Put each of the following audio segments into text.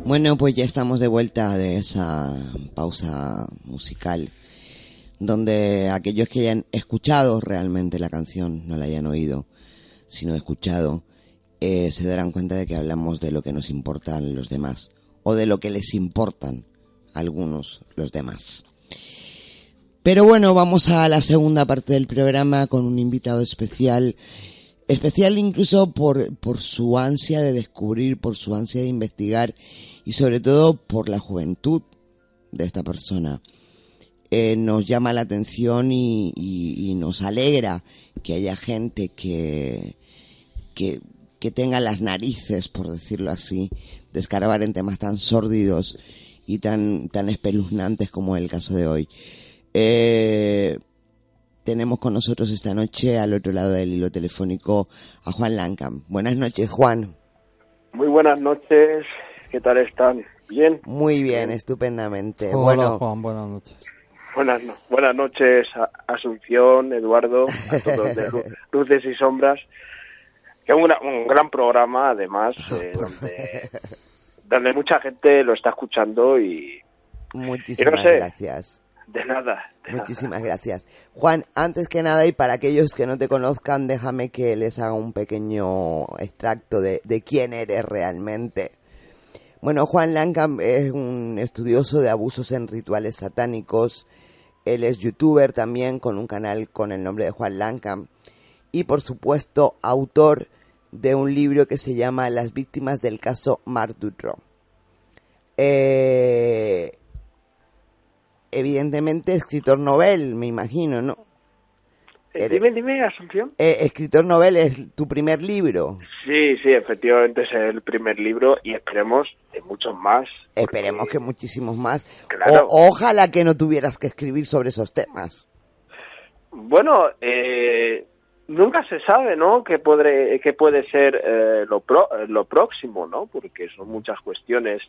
Bueno, pues ya estamos de vuelta de esa pausa musical, donde aquellos que hayan escuchado realmente la canción, no la hayan oído, sino escuchado, se darán cuenta de que hablamos de lo que nos importan los demás, o de lo que les importan a algunos los demás. Pero bueno, vamos a la segunda parte del programa con un invitado especial incluso por su ansia de descubrir, por su ansia de investigar y sobre todo por la juventud de esta persona. Nos llama la atención y nos alegra que haya gente que tenga las narices, por decirlo así, de escarbar en temas tan sórdidos y tan espeluznantes como el caso de hoy. Tenemos con nosotros esta noche, al otro lado del hilo telefónico, a Juan Langham. Buenas noches, Juan. Muy buenas noches. ¿Qué tal están? ¿Bien? Muy bien, estupendamente. Hola, bueno, Juan, buenas noches. Buenas noches, Asunción, Eduardo, a todos de Luces y Sombras. Que es un gran programa, además, donde mucha gente lo está escuchando y... Muchísimas gracias. De nada. Muchísimas gracias. Juan, antes que nada, y para aquellos que no te conozcan, déjame que les haga un pequeño extracto de quién eres realmente. Bueno, Juan Langham es un estudioso de abusos en rituales satánicos. Él es youtuber también, con un canal con el nombre de Juan Langham. Y, por supuesto, autor de un libro que se llama Las víctimas del caso Marc Dutroux. Evidentemente, escritor novel, me imagino, ¿no? Dime, Asunción. Escritor novel es tu primer libro. Sí, efectivamente es el primer libro y esperemos de muchos más. Esperemos que muchísimos más. Claro. Ojalá que no tuvieras que escribir sobre esos temas. Bueno, nunca se sabe, ¿no? ¿Qué puede ser lo próximo, ¿no? Porque son muchas cuestiones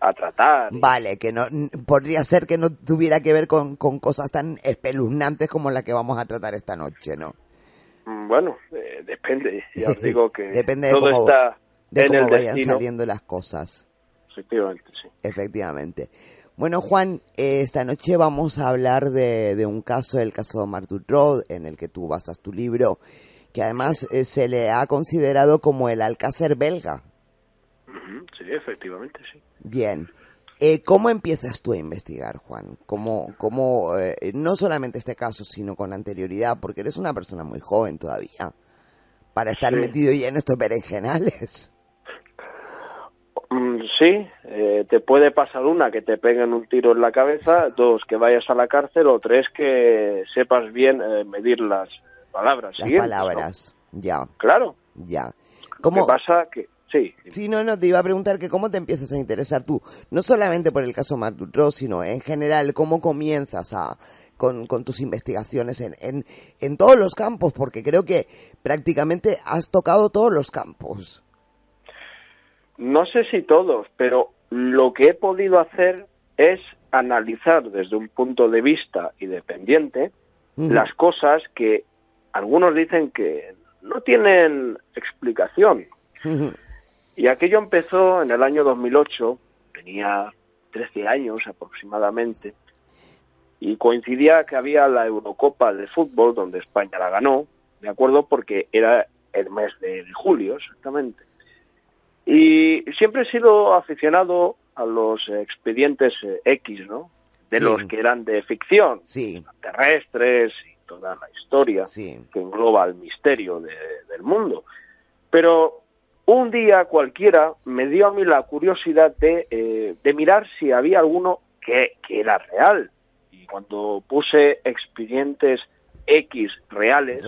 a tratar. Vale, que no podría ser que no tuviera que ver con cosas tan espeluznantes como la que vamos a tratar esta noche, ¿no? Bueno, depende. Ya os digo que depende de todo cómo, está de en cómo el vayan destino. saliendo las cosas. Efectivamente, sí. Efectivamente. Bueno, Juan, esta noche vamos a hablar de un caso, el caso de Marc Dutroux, en el que tú basas tu libro, que además se le ha considerado como el Alcácer belga. Sí, efectivamente, sí. Bien. ¿Cómo empiezas tú a investigar, Juan? ¿Cómo no solamente este caso, sino con anterioridad? Porque eres una persona muy joven todavía para estar metido ya en estos berenjenales. Sí, te puede pasar una, que te peguen un tiro en la cabeza, dos, que vayas a la cárcel, o tres, que sepas bien medir las palabras. Las palabras, ¿no? Ya. Claro. Ya. ¿Cómo pasa? Que sí. Sí, no, te iba a preguntar que cómo te empiezas a interesar tú, no solamente por el caso Marc Dutroux, sino en general, cómo comienzas con tus investigaciones en todos los campos, porque creo que prácticamente has tocado todos los campos. No sé si todos, pero lo que he podido hacer es analizar desde un punto de vista independiente las cosas que algunos dicen que no tienen explicación. Y aquello empezó en el año 2008, tenía 13 años aproximadamente, y coincidía que había la Eurocopa de fútbol, donde España la ganó, me acuerdo porque era el mes de julio exactamente. Y siempre he sido aficionado a los expedientes X, ¿no? De los que eran de ficción, terrestres y toda la historia que engloba el misterio del mundo. Pero un día cualquiera me dio a mí la curiosidad de mirar si había alguno que era real. Y cuando puse expedientes X reales.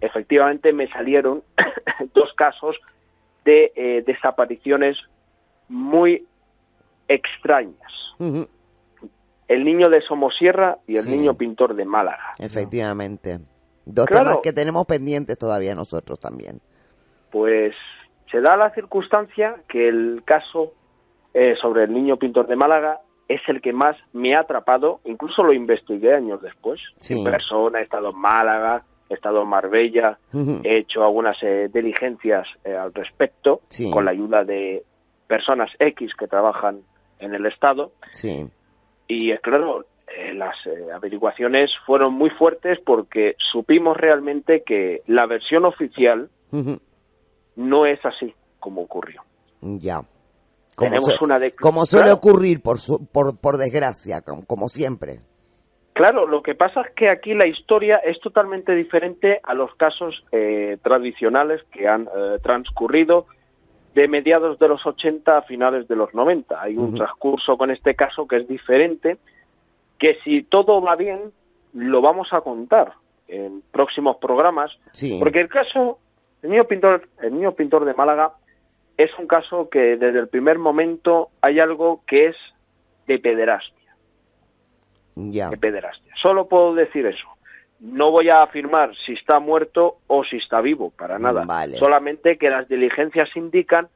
Efectivamente me salieron 2 casos de desapariciones muy extrañas. Uh-huh. El niño de Somosierra y el niño pintor de Málaga. Efectivamente. 2 temas que tenemos pendientes todavía nosotros también. Pues se da la circunstancia que el caso sobre el niño pintor de Málaga es el que más me ha atrapado. Incluso lo investigué años después. En persona, he estado en Málaga, he estado en Marbella, uh-huh. He hecho algunas diligencias al respecto, con la ayuda de personas X que trabajan en el Estado. Sí. Y claro, las averiguaciones fueron muy fuertes porque supimos realmente que la versión oficial uh-huh. no es así como ocurrió. Ya. Como suele ocurrir, por desgracia, como siempre. Claro, lo que pasa es que aquí la historia es totalmente diferente a los casos tradicionales que han transcurrido de mediados de los 80 a finales de los 90. Hay un uh-huh. transcurso con este caso que es diferente, que si todo va bien, lo vamos a contar en próximos programas, porque el caso, el niño pintor de Málaga, es un caso que desde el primer momento hay algo que es de pederastia. Ya. De pederastia. Solo puedo decir eso. No voy a afirmar si está muerto o si está vivo, para nada. Vale. Solamente que las diligencias indican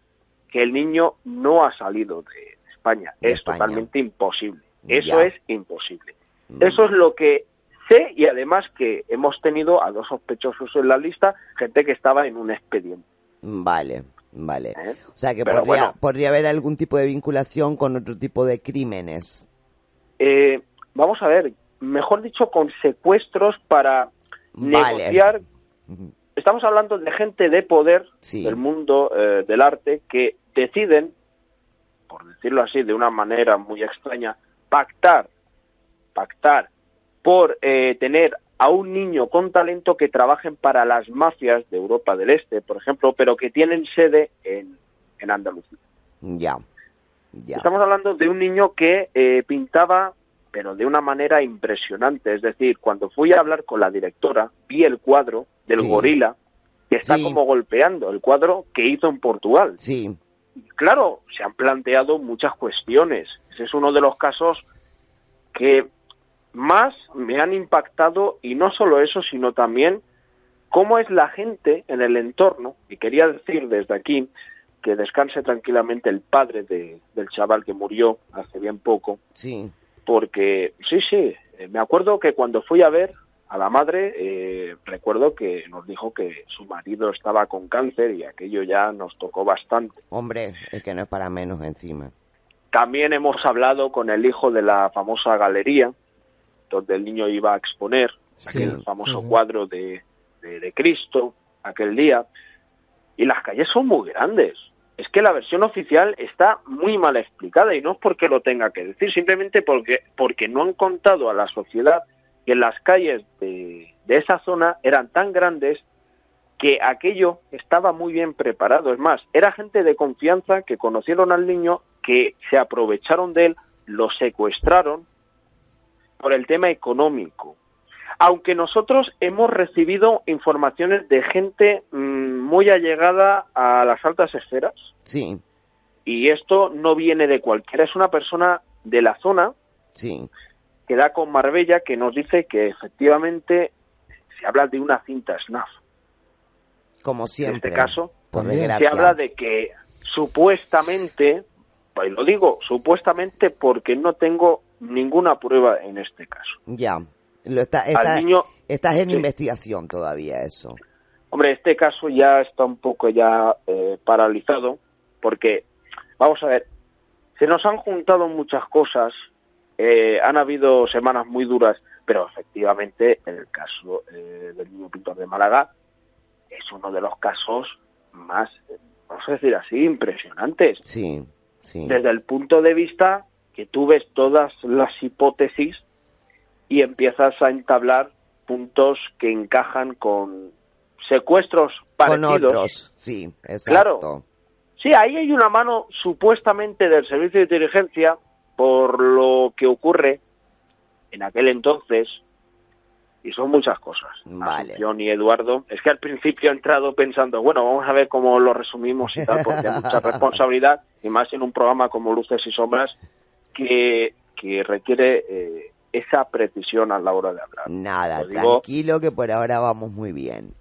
que el niño no ha salido de España. Es totalmente imposible. Eso es imposible. Eso es lo que sé, y además que hemos tenido a 2 sospechosos en la lista, gente que estaba en un expediente. Vale. O sea que podría haber algún tipo de vinculación con otro tipo de crímenes. Vamos a ver, mejor dicho, con secuestros para negociar. Estamos hablando de gente de poder del mundo del arte que deciden, por decirlo así, de una manera muy extraña, pactar por tener a un niño con talento que trabajen para las mafias de Europa del Este, por ejemplo, pero que tienen sede en Andalucía. Ya. Estamos hablando de un niño que pintaba, pero de una manera impresionante. Es decir, cuando fui a hablar con la directora, vi el cuadro del gorila que está como golpeando, el cuadro que hizo en Portugal. Sí. Claro, se han planteado muchas cuestiones. Ese es uno de los casos que más me han impactado, y no solo eso, sino también cómo es la gente en el entorno. Y quería decir desde aquí que descanse tranquilamente el padre del chaval que murió hace bien poco. Sí. Porque, me acuerdo que cuando fui a ver a la madre, recuerdo que nos dijo que su marido estaba con cáncer, y aquello ya nos tocó bastante. Hombre, es que no es para menos encima. También hemos hablado con el hijo de la famosa galería, donde el niño iba a exponer aquel famoso cuadro de Cristo aquel día, y las calles son muy grandes. Es que la versión oficial está muy mal explicada, y no es porque lo tenga que decir, simplemente porque no han contado a la sociedad que las calles de esa zona eran tan grandes que aquello estaba muy bien preparado. Es más, era gente de confianza que conocieron al niño, que se aprovecharon de él, lo secuestraron por el tema económico. Aunque nosotros hemos recibido informaciones de gente muy allegada a las altas esferas. Sí. Y esto no viene de cualquiera, es una persona de la zona que da con Marbella, que nos dice que efectivamente se habla de una cinta SNAF. Como siempre. En este caso, se habla de que supuestamente, pues lo digo supuestamente porque no tengo ninguna prueba en este caso. Ya. Estás en investigación todavía eso. Hombre, este caso ya está un poco paralizado, porque, vamos a ver, se nos han juntado muchas cosas, han habido semanas muy duras, pero efectivamente el caso del niño pintor de Málaga es uno de los casos más, vamos a decir así, impresionantes. Sí. Desde el punto de vista que tú ves todas las hipótesis y empiezas a entablar puntos que encajan con secuestros con parecidos. otros, sí, exacto. Claro, sí, ahí hay una mano supuestamente del servicio de inteligencia por lo que ocurre en aquel entonces, y son muchas cosas. Vale. Asunción y Eduardo, es que al principio he entrado pensando, bueno, vamos a ver cómo lo resumimos y tal, porque hay mucha responsabilidad, y más en un programa como Luces y Sombras, que requiere esa precisión a la hora de hablar. Nada, tranquilo que por ahora vamos muy bien.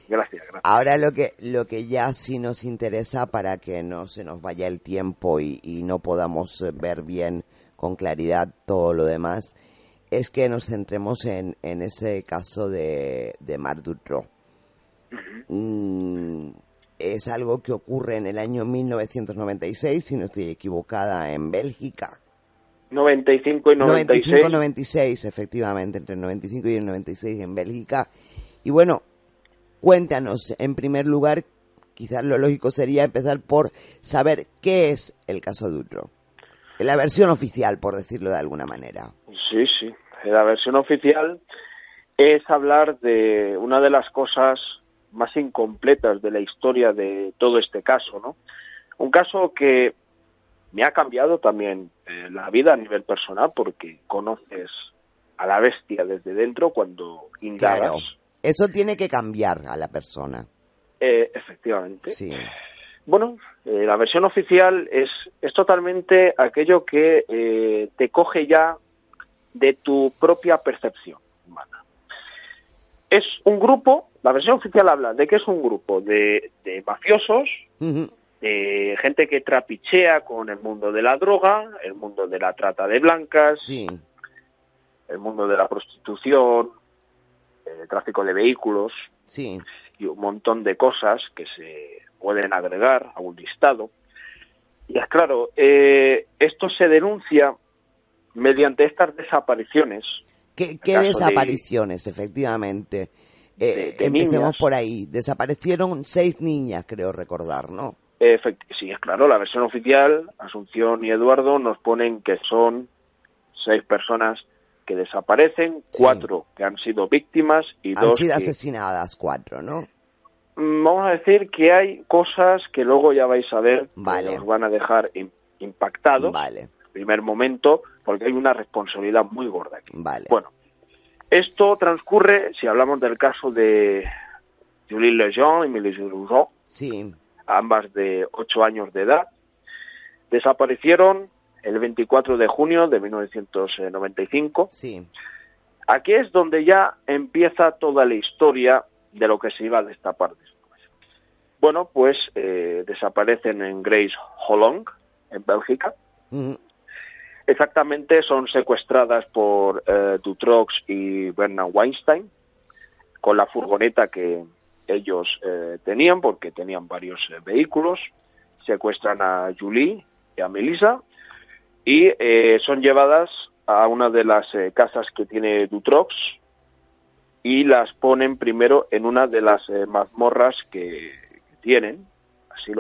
Gracias. Ahora lo que ya sí nos interesa para que no se nos vaya el tiempo y no podamos ver bien con claridad todo lo demás, es que nos centremos en ese caso de Marc Dutroux. Es algo que ocurre en el año 1996, si no estoy equivocada, en Bélgica. 95 y 96. 95-96, efectivamente, entre el 95 y el 96 en Bélgica. Y bueno, cuéntanos, en primer lugar, quizás lo lógico sería empezar por saber qué es el caso Dutroux. La versión oficial, por decirlo de alguna manera. Sí. La versión oficial es hablar de una de las cosas más incompletas de la historia de todo este caso, ¿no? Un caso que me ha cambiado también la vida a nivel personal, porque conoces a la bestia desde dentro cuando indagas. Claro, eso tiene que cambiar a la persona. Efectivamente. Sí. Bueno, la versión oficial es totalmente aquello que te coge ya de tu propia percepción humana. Es un grupo, la versión oficial habla de que es un grupo de mafiosos, de gente que trapichea con el mundo de la droga, el mundo de la trata de blancas, sí, el mundo de la prostitución, el tráfico de vehículos, sí, y un montón de cosas que se pueden agregar a un listado. Y es claro, esto se denuncia mediante estas desapariciones. ¿Qué desapariciones, efectivamente? Empecemos niñas. por ahí. Desaparecieron 6 niñas, creo recordar, ¿no? Sí, es claro, la versión oficial, Asunción y Eduardo, nos ponen que son 6 personas que desaparecen, 4 que han sido víctimas y 2 han sido que... asesinadas, 4, ¿no? Vamos a decir que hay cosas que luego ya vais a ver Vale. que os van a dejar impactados. Vale. Primer momento, porque hay una responsabilidad muy gorda aquí. Vale. Bueno, esto transcurre, si hablamos del caso de Julie Lejeune y Émilie Rougeau, sí, ambas de 8 años de edad, desaparecieron el 24 de junio de 1995. Sí. Aquí es donde ya empieza toda la historia de lo que se iba a destapar después. Bueno, pues desaparecen en Grace Holland, en Bélgica. Exactamente, son secuestradas por Dutroux y Bernard Weinstein con la furgoneta que ellos tenían, porque tenían varios vehículos. Secuestran a Julie y a Melissa y son llevadas a una de las casas que tiene Dutroux y las ponen primero en una de las mazmorras que tienen. Así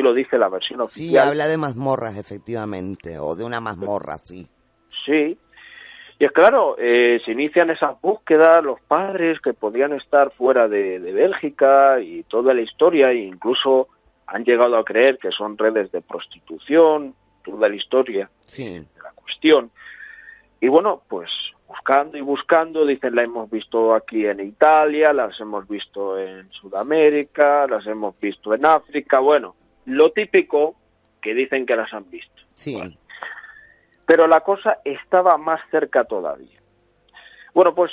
lo dice la versión oficial. Sí, habla de mazmorras, efectivamente, o de una mazmorra, sí. Sí, y es claro, se inician esas búsquedas, los padres que podían estar fuera de Bélgica y toda la historia, e incluso han llegado a creer que son redes de prostitución, toda la historia de la cuestión. Y bueno, pues buscando y buscando, dicen, la hemos visto aquí en Italia, las hemos visto en Sudamérica, las hemos visto en África, bueno, lo típico que dicen que las han visto. Sí. Bueno, pero la cosa estaba más cerca todavía. Bueno, pues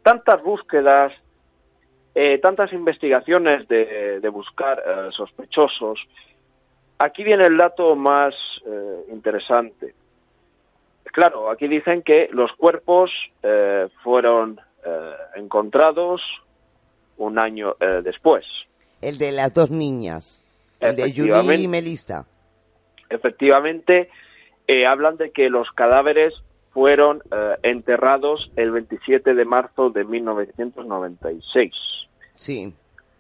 tantas búsquedas, tantas investigaciones de buscar sospechosos. Aquí viene el dato más interesante. Claro, aquí dicen que los cuerpos fueron encontrados un año después. El de las 2 niñas, el de Julie y Melissa. Efectivamente, hablan de que los cadáveres fueron enterrados el 27 de marzo de 1996. Sí.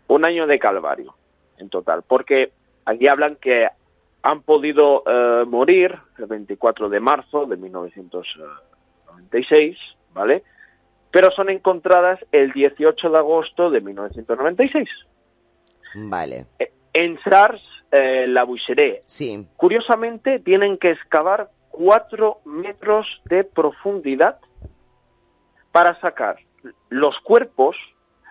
Un año de calvario, en total, porque aquí hablan que han podido morir el 24 de marzo de 1996, ¿vale? pero son encontradas el 18 de agosto de 1996. Vale. En Sars-la-Buicherie. Sí. Curiosamente, tienen que excavar 4 metros de profundidad para sacar los cuerpos,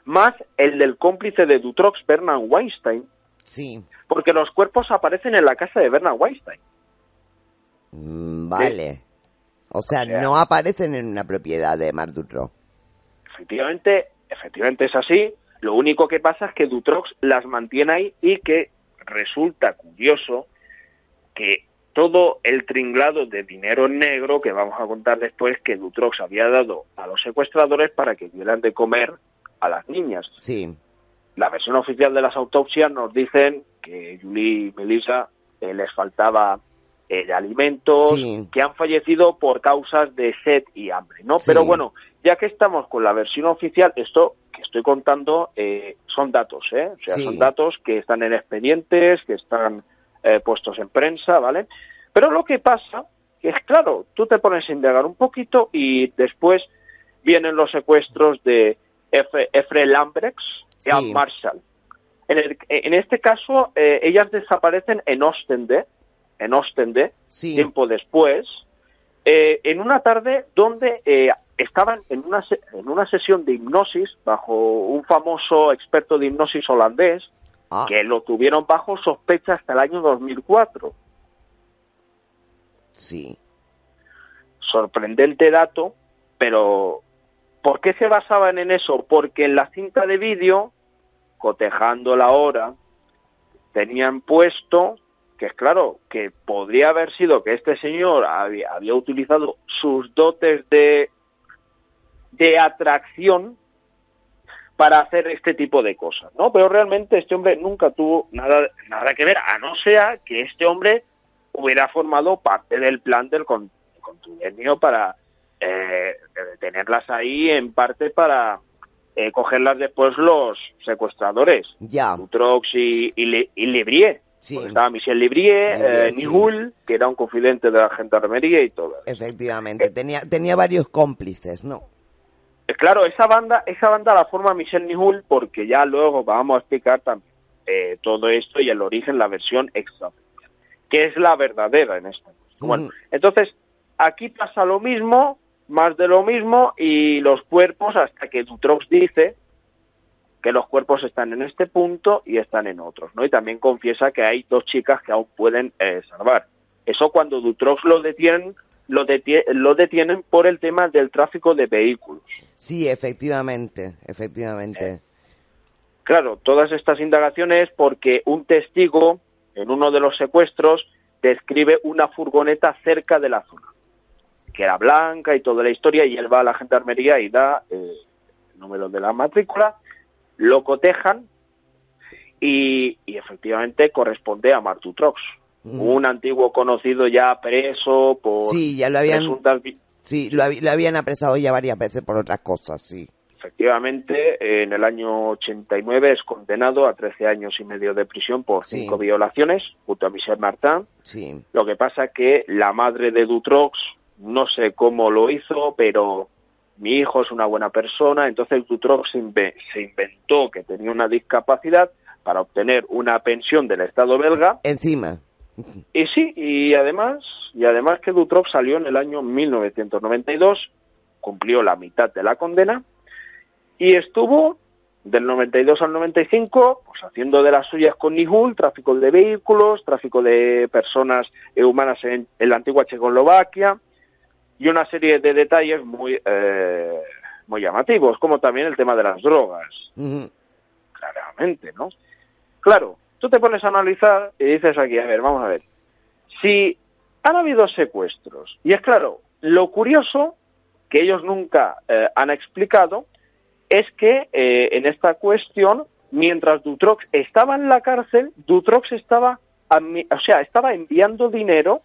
más el del cómplice de Dutroux, Bernard Weinstein, Sí. porque los cuerpos aparecen en la casa de Bernard Weinstein. Vale. O sea, no aparecen en una propiedad de Marc Dutroux. Efectivamente es así. Lo único que pasa es que Dutroux las mantiene ahí y que resulta curioso que todo el tringlado de dinero negro que vamos a contar después que Dutroux había dado a los secuestradores para que dieran de comer a las niñas. Sí. La versión oficial de las autopsias nos dicen que Julie y Melissa les faltaba alimentos, sí, que han fallecido por causas de sed y hambre, ¿no? Sí. Pero bueno, ya que estamos con la versión oficial, esto que estoy contando son datos, O sea, Sí. son datos que están en expedientes, que están puestos en prensa, ¿vale? Pero lo que pasa es, claro, tú te pones a indagar un poquito y después vienen los secuestros de Efre Lambrex y Sí. Anne Marshall. En este caso, ellas desaparecen en Ostende, Sí. tiempo después, en una tarde donde estaban en una sesión de hipnosis bajo un famoso experto de hipnosis holandés, que lo tuvieron bajo sospecha hasta el año 2004. Sí. Sorprendente dato, pero ¿por qué se basaban en eso? Porque en la cinta de vídeo, cotejando la hora, tenían puesto que es claro, que podría haber sido que este señor había utilizado sus dotes de atracción para hacer este tipo de cosas, ¿no? Pero realmente este hombre nunca tuvo nada que ver, a no ser que este hombre hubiera formado parte del plan del contubernio para tenerlas ahí, en parte para cogerlas después los secuestradores, Ya. Dutroux y Lebrier. Sí. Porque estaba Michel Lebrier, Nihul, que era un confidente de la gendarmería y todo. Efectivamente, tenía varios cómplices, ¿no? Claro, esa banda la forma Michel Nihul, porque ya luego vamos a explicar también todo esto y el origen, la versión extraoficial, que es la verdadera en esta cosa. Bueno, entonces, aquí pasa lo mismo, más de lo mismo, y los cuerpos, hasta que Dutroux dice que los cuerpos están en este punto y están en otros, ¿no? Y también confiesa que hay 2 chicas que aún pueden salvar. Eso cuando Dutroux lo detienen por el tema del tráfico de vehículos. Sí, efectivamente. Claro, todas estas indagaciones porque un testigo en uno de los secuestros describe una furgoneta cerca de la zona, que era blanca y toda la historia, y él va a la gendarmería y da el número de la matrícula, lo cotejan y efectivamente corresponde a Marc Dutroux, un antiguo conocido ya preso por ya lo habían presuntas... lo habían apresado ya varias veces por otras cosas, sí. Efectivamente, en el año 89 es condenado a 13 años y medio de prisión por 5 violaciones, junto a Michel Martin. Sí. Lo que pasa es que la madre de Dutroux, no sé cómo lo hizo, pero mi hijo es una buena persona, entonces Dutroux se inventó que tenía una discapacidad para obtener una pensión del Estado belga. Encima. Y sí, y además que Dutroux salió en el año 1992, cumplió la mitad de la condena, y estuvo del 92 al 95 pues haciendo de las suyas con Nihul, tráfico de vehículos, tráfico de personas humanas en la antigua Checoslovaquia, y una serie de detalles muy llamativos, como también el tema de las drogas. Claramente, ¿no? Claro, tú te pones a analizar y dices aquí, a ver, vamos a ver. Si han habido secuestros, y es claro, lo curioso, que ellos nunca han explicado, es que en esta cuestión, mientras Dutroux estaba en la cárcel, Dutroux estaba enviando dinero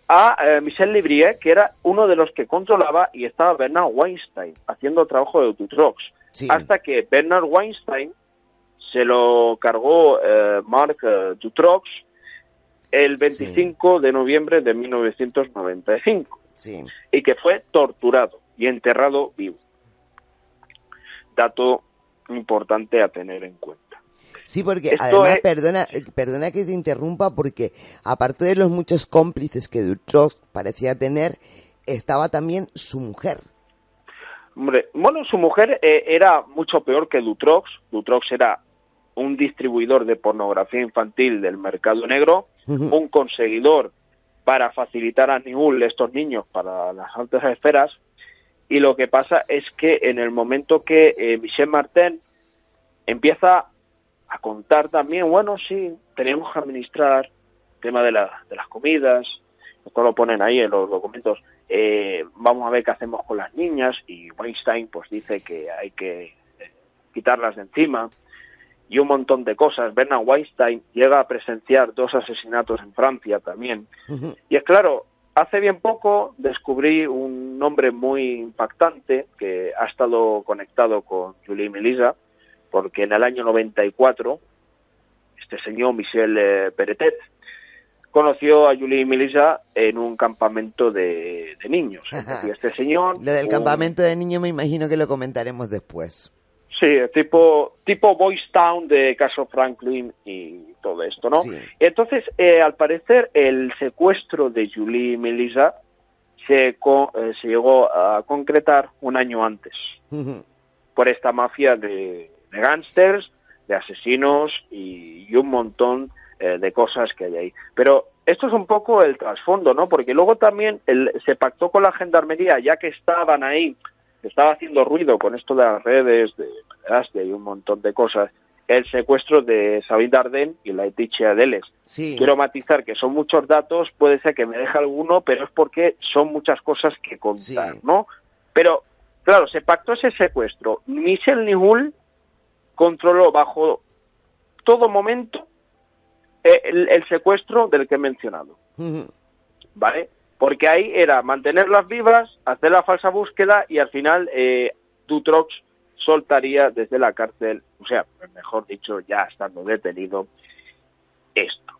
a Michel Lebrier, que era uno de los que controlaba, y estaba Bernard Weinstein haciendo trabajo de Dutroux. Sí. Hasta que Bernard Weinstein se lo cargó Marc Dutroux el 25 de noviembre de 1995. Sí. Y que fue torturado. y enterrado vivo. Dato importante a tener en cuenta. Sí, porque además, perdona que te interrumpa, porque aparte de los muchos cómplices que Dutroux parecía tener, estaba también su mujer. Hombre, bueno, su mujer era mucho peor que Dutroux. Dutroux era un distribuidor de pornografía infantil del mercado negro, un conseguidor para facilitar a Nihul estos niños para las altas esferas, y lo que pasa es que en el momento que Michel Martin empieza a contar también, bueno, sí, tenemos que administrar el tema de las comidas, esto lo ponen ahí en los documentos, vamos a ver qué hacemos con las niñas, y Weinstein pues dice que hay que quitarlas de encima, y un montón de cosas. Bernard Weinstein llega a presenciar 2 asesinatos en Francia también, y es claro, hace bien poco descubrí un nombre muy impactante que ha estado conectado con Julie Melissa, porque en el año 94 este señor Michel Peretet conoció a Julie Melissa en un campamento de niños. Y este señor, lo del campamento de niños me imagino que lo comentaremos después. Sí, tipo Boys Town de Caso Franklin y todo esto, ¿no? Sí. Entonces, al parecer, el secuestro de Julie Melissa se llegó a concretar un año antes por esta mafia de gángsters, de asesinos y un montón de cosas que hay ahí. Pero esto es un poco el trasfondo, ¿no? Porque luego también se pactó con la gendarmería, ya que estaban ahí, estaba haciendo ruido con esto de las redes, de pederastia y un montón de cosas, el secuestro de Sabine Dardenne y Laetitia Deles. Sí. Quiero matizar que son muchos datos, puede ser que me deje alguno, pero es porque son muchas cosas que contar, sí, ¿no? Pero, claro, se pactó ese secuestro. Michel Nihul controló bajo todo momento el secuestro del que he mencionado, ¿vale? Porque ahí era mantenerlas vivas, hacer la falsa búsqueda y al final Dutroux soltaría desde la cárcel, o sea, mejor dicho, ya estando detenido, esto.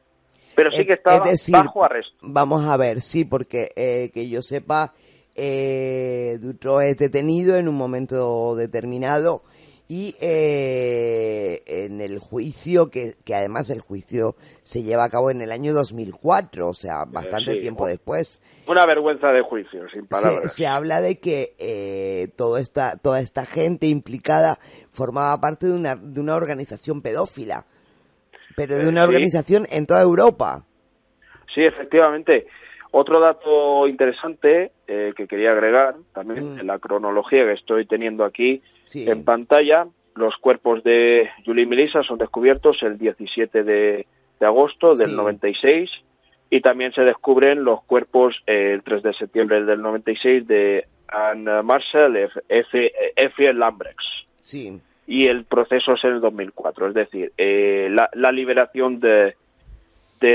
Pero sí que estaba bajo arresto. Vamos a ver, sí, porque que yo sepa, Dutroux es detenido en un momento determinado y en el juicio, que además el juicio se lleva a cabo en el año 2004, o sea, bastante tiempo después. Una vergüenza de juicio, sin palabras. Se habla de que toda esta gente implicada formaba parte de una organización pedófila, pero de una organización en toda Europa. Sí, efectivamente. Otro dato interesante que quería agregar, también en la cronología que estoy teniendo aquí en pantalla, los cuerpos de Julie Melissa son descubiertos el 17 de agosto del 96 y también se descubren los cuerpos el 3 de septiembre del 96 de Anne Marcel F. Lambrex. Sí. Y el proceso es en el 2004, es decir, la liberación de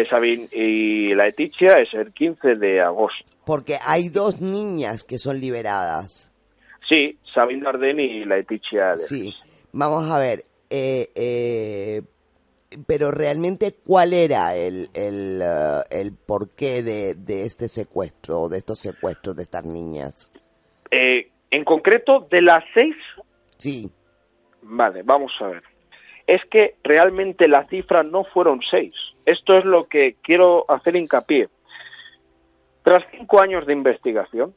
Sabine y Laetitia es el 15 de agosto. Porque hay 2 niñas que son liberadas. Sí, Sabine Dardenne y Laetitia. Sí, vamos a ver, pero realmente ¿cuál era el porqué de este secuestro, de estos secuestros de estas niñas? En concreto, de las 6... Sí. Vale, vamos a ver. Es que realmente la cifra no fueron 6. Esto es lo que quiero hacer hincapié. Tras 5 años de investigación,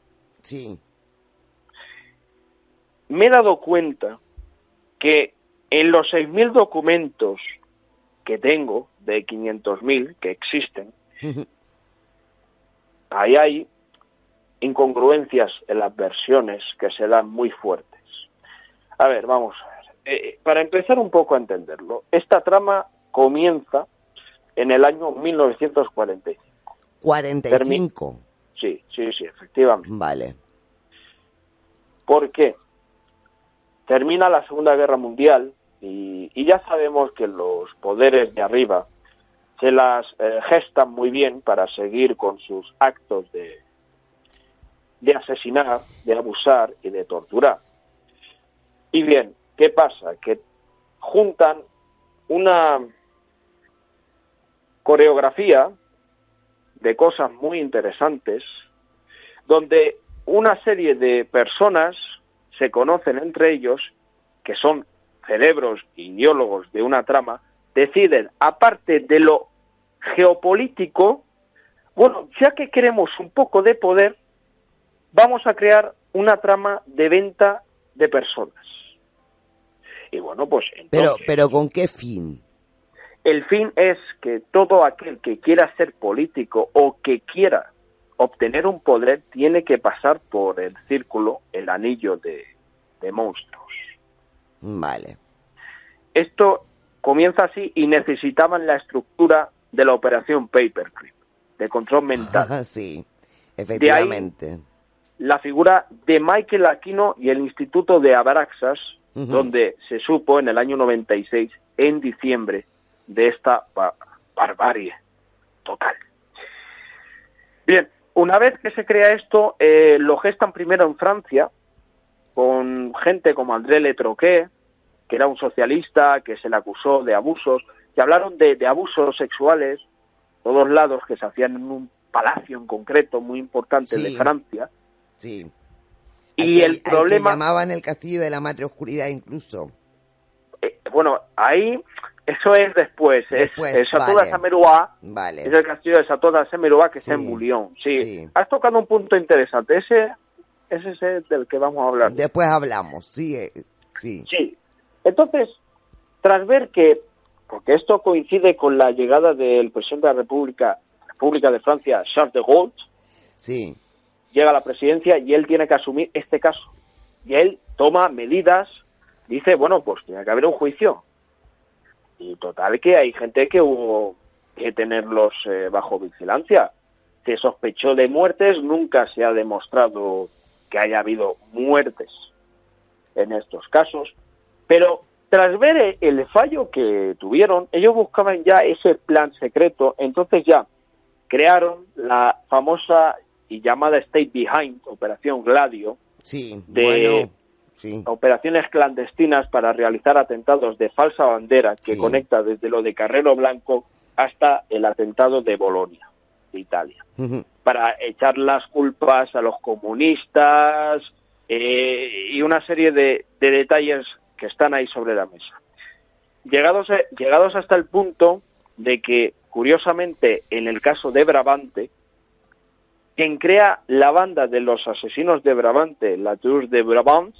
me he dado cuenta que en los 6.000 documentos que tengo, de 500.000 que existen, ahí hay incongruencias en las versiones que se dan muy fuertes. A ver, vamos a ver. Para empezar un poco a entenderlo, esta trama comienza en el año 1945. ¿45? Sí, efectivamente. Vale. ¿Por qué? Termina la Segunda Guerra Mundial y ya sabemos que los poderes de arriba se las gestan muy bien para seguir con sus actos de asesinar, de abusar y de torturar. Y bien, ¿qué pasa? Que juntan una coreografía de cosas muy interesantes, donde una serie de personas se conocen entre ellos, que son cerebros y ideólogos de una trama, deciden, aparte de lo geopolítico, bueno, ya que queremos un poco de poder, vamos a crear una trama de venta de personas. Y bueno, pues entonces... Pero ¿con qué fin? El fin es que todo aquel que quiera ser político o que quiera obtener un poder tiene que pasar por el círculo, el anillo de monstruos. Vale. Esto comienza así y necesitaban la estructura de la operación Paperclip, de control mental. Sí, efectivamente. De ahí, la figura de Michael Aquino y el Instituto de Abraxas, donde se supo en el año 96, en diciembre, de esta barbarie total. Bien, una vez que se crea esto, lo gestan primero en Francia, con gente como André Le Troquet, que era un socialista, que se le acusó de abusos, que hablaron de abusos sexuales, todos lados, que se hacían en un palacio en concreto muy importante de Francia. Sí. Y el problema... que llamaban el Castillo de la Madre Oscuridad incluso. Bueno, ahí... Eso es después es Château de Saint-Mérois, vale. Es el castillo de Château de Saint-Mérois que está en Bouillon. Sí. Has tocado un punto interesante, ese es el del que vamos a hablar. Después hablamos, sí. Entonces, tras ver que, porque esto coincide con la llegada del presidente de la República de Francia, Charles de Gaulle, llega a la presidencia y él tiene que asumir este caso. Y él toma medidas, dice, bueno, pues tiene que haber un juicio. Y total que hay gente que hubo que tenerlos bajo vigilancia. Se sospechó de muertes, nunca se ha demostrado que haya habido muertes en estos casos. Pero tras ver el fallo que tuvieron, ellos buscaban ya ese plan secreto, entonces ya crearon la famosa y llamada Stay Behind, Operación Gladio, operaciones clandestinas para realizar atentados de falsa bandera que conecta desde lo de Carrero Blanco hasta el atentado de Bolonia, de Italia, para echar las culpas a los comunistas y una serie de detalles que están ahí sobre la mesa. Llegados hasta el punto de que, curiosamente, en el caso de Brabante, quien crea la banda de los asesinos de Brabante, la Tours de Brabant,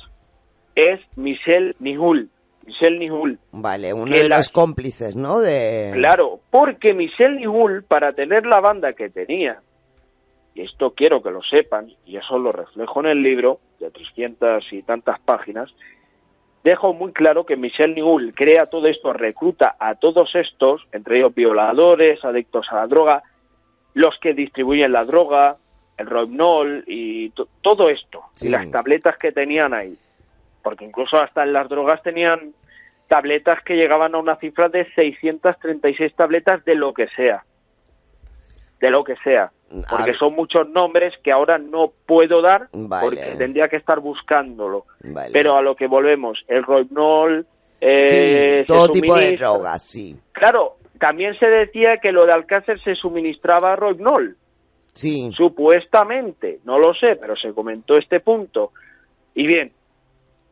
es Michel Nihoul. Vale, uno de los cómplices, ¿no? Claro, porque Michel Nihoul, para tener la banda que tenía, y esto quiero que lo sepan, y eso lo reflejo en el libro, de 300 y tantas páginas, dejo muy claro que Michel Nihoul crea todo esto, recluta a todos estos, entre ellos violadores, adictos a la droga, los que distribuyen la droga, el Rohypnol y todo esto, y las tabletas que tenían ahí. Porque incluso hasta en las drogas tenían tabletas que llegaban a una cifra de 636 tabletas de lo que sea. Porque son muchos nombres que ahora no puedo dar porque tendría que estar buscándolo. Pero a lo que volvemos, el Rohypnol... todo tipo de drogas, sí. Claro, también se decía que lo de Alcácer se suministraba Rohypnol. Sí. Supuestamente, no lo sé, pero se comentó este punto. Y bien,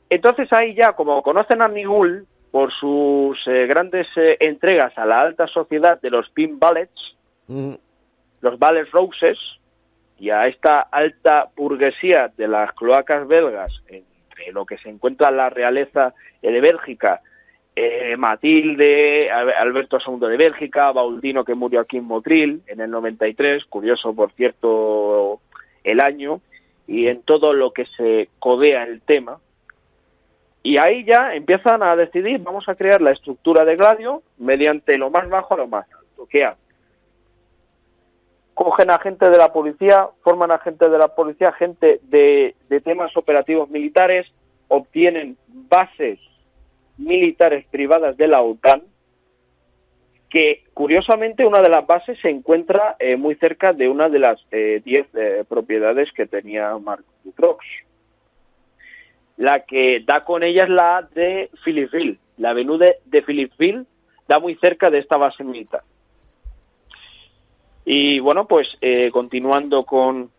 entonces ahí ya, como conocen a Nihoul por sus grandes entregas a la alta sociedad de los Pink Ballets, los Ballet Roses, y a esta alta burguesía de las cloacas belgas, entre lo que se encuentra la realeza de Bélgica, Matilde, Alberto II de Bélgica, Bauldino, que murió aquí en Motril en el 93, curioso por cierto el año, y en todo lo que se codea el tema. Y ahí ya empiezan a decidir, vamos a crear la estructura de Gladio mediante lo más bajo a lo más alto. ¿Qué hacen? Cogen a gente de la policía, forman a gente de la policía, gente de temas operativos militares, obtienen bases militares privadas de la OTAN, que curiosamente una de las bases se encuentra muy cerca de una de las 10 propiedades que tenía Marc Dutroux. La que da con ella es la de Philippeville. La avenida de Philippeville da muy cerca de esta base militar. Y bueno, pues continuando con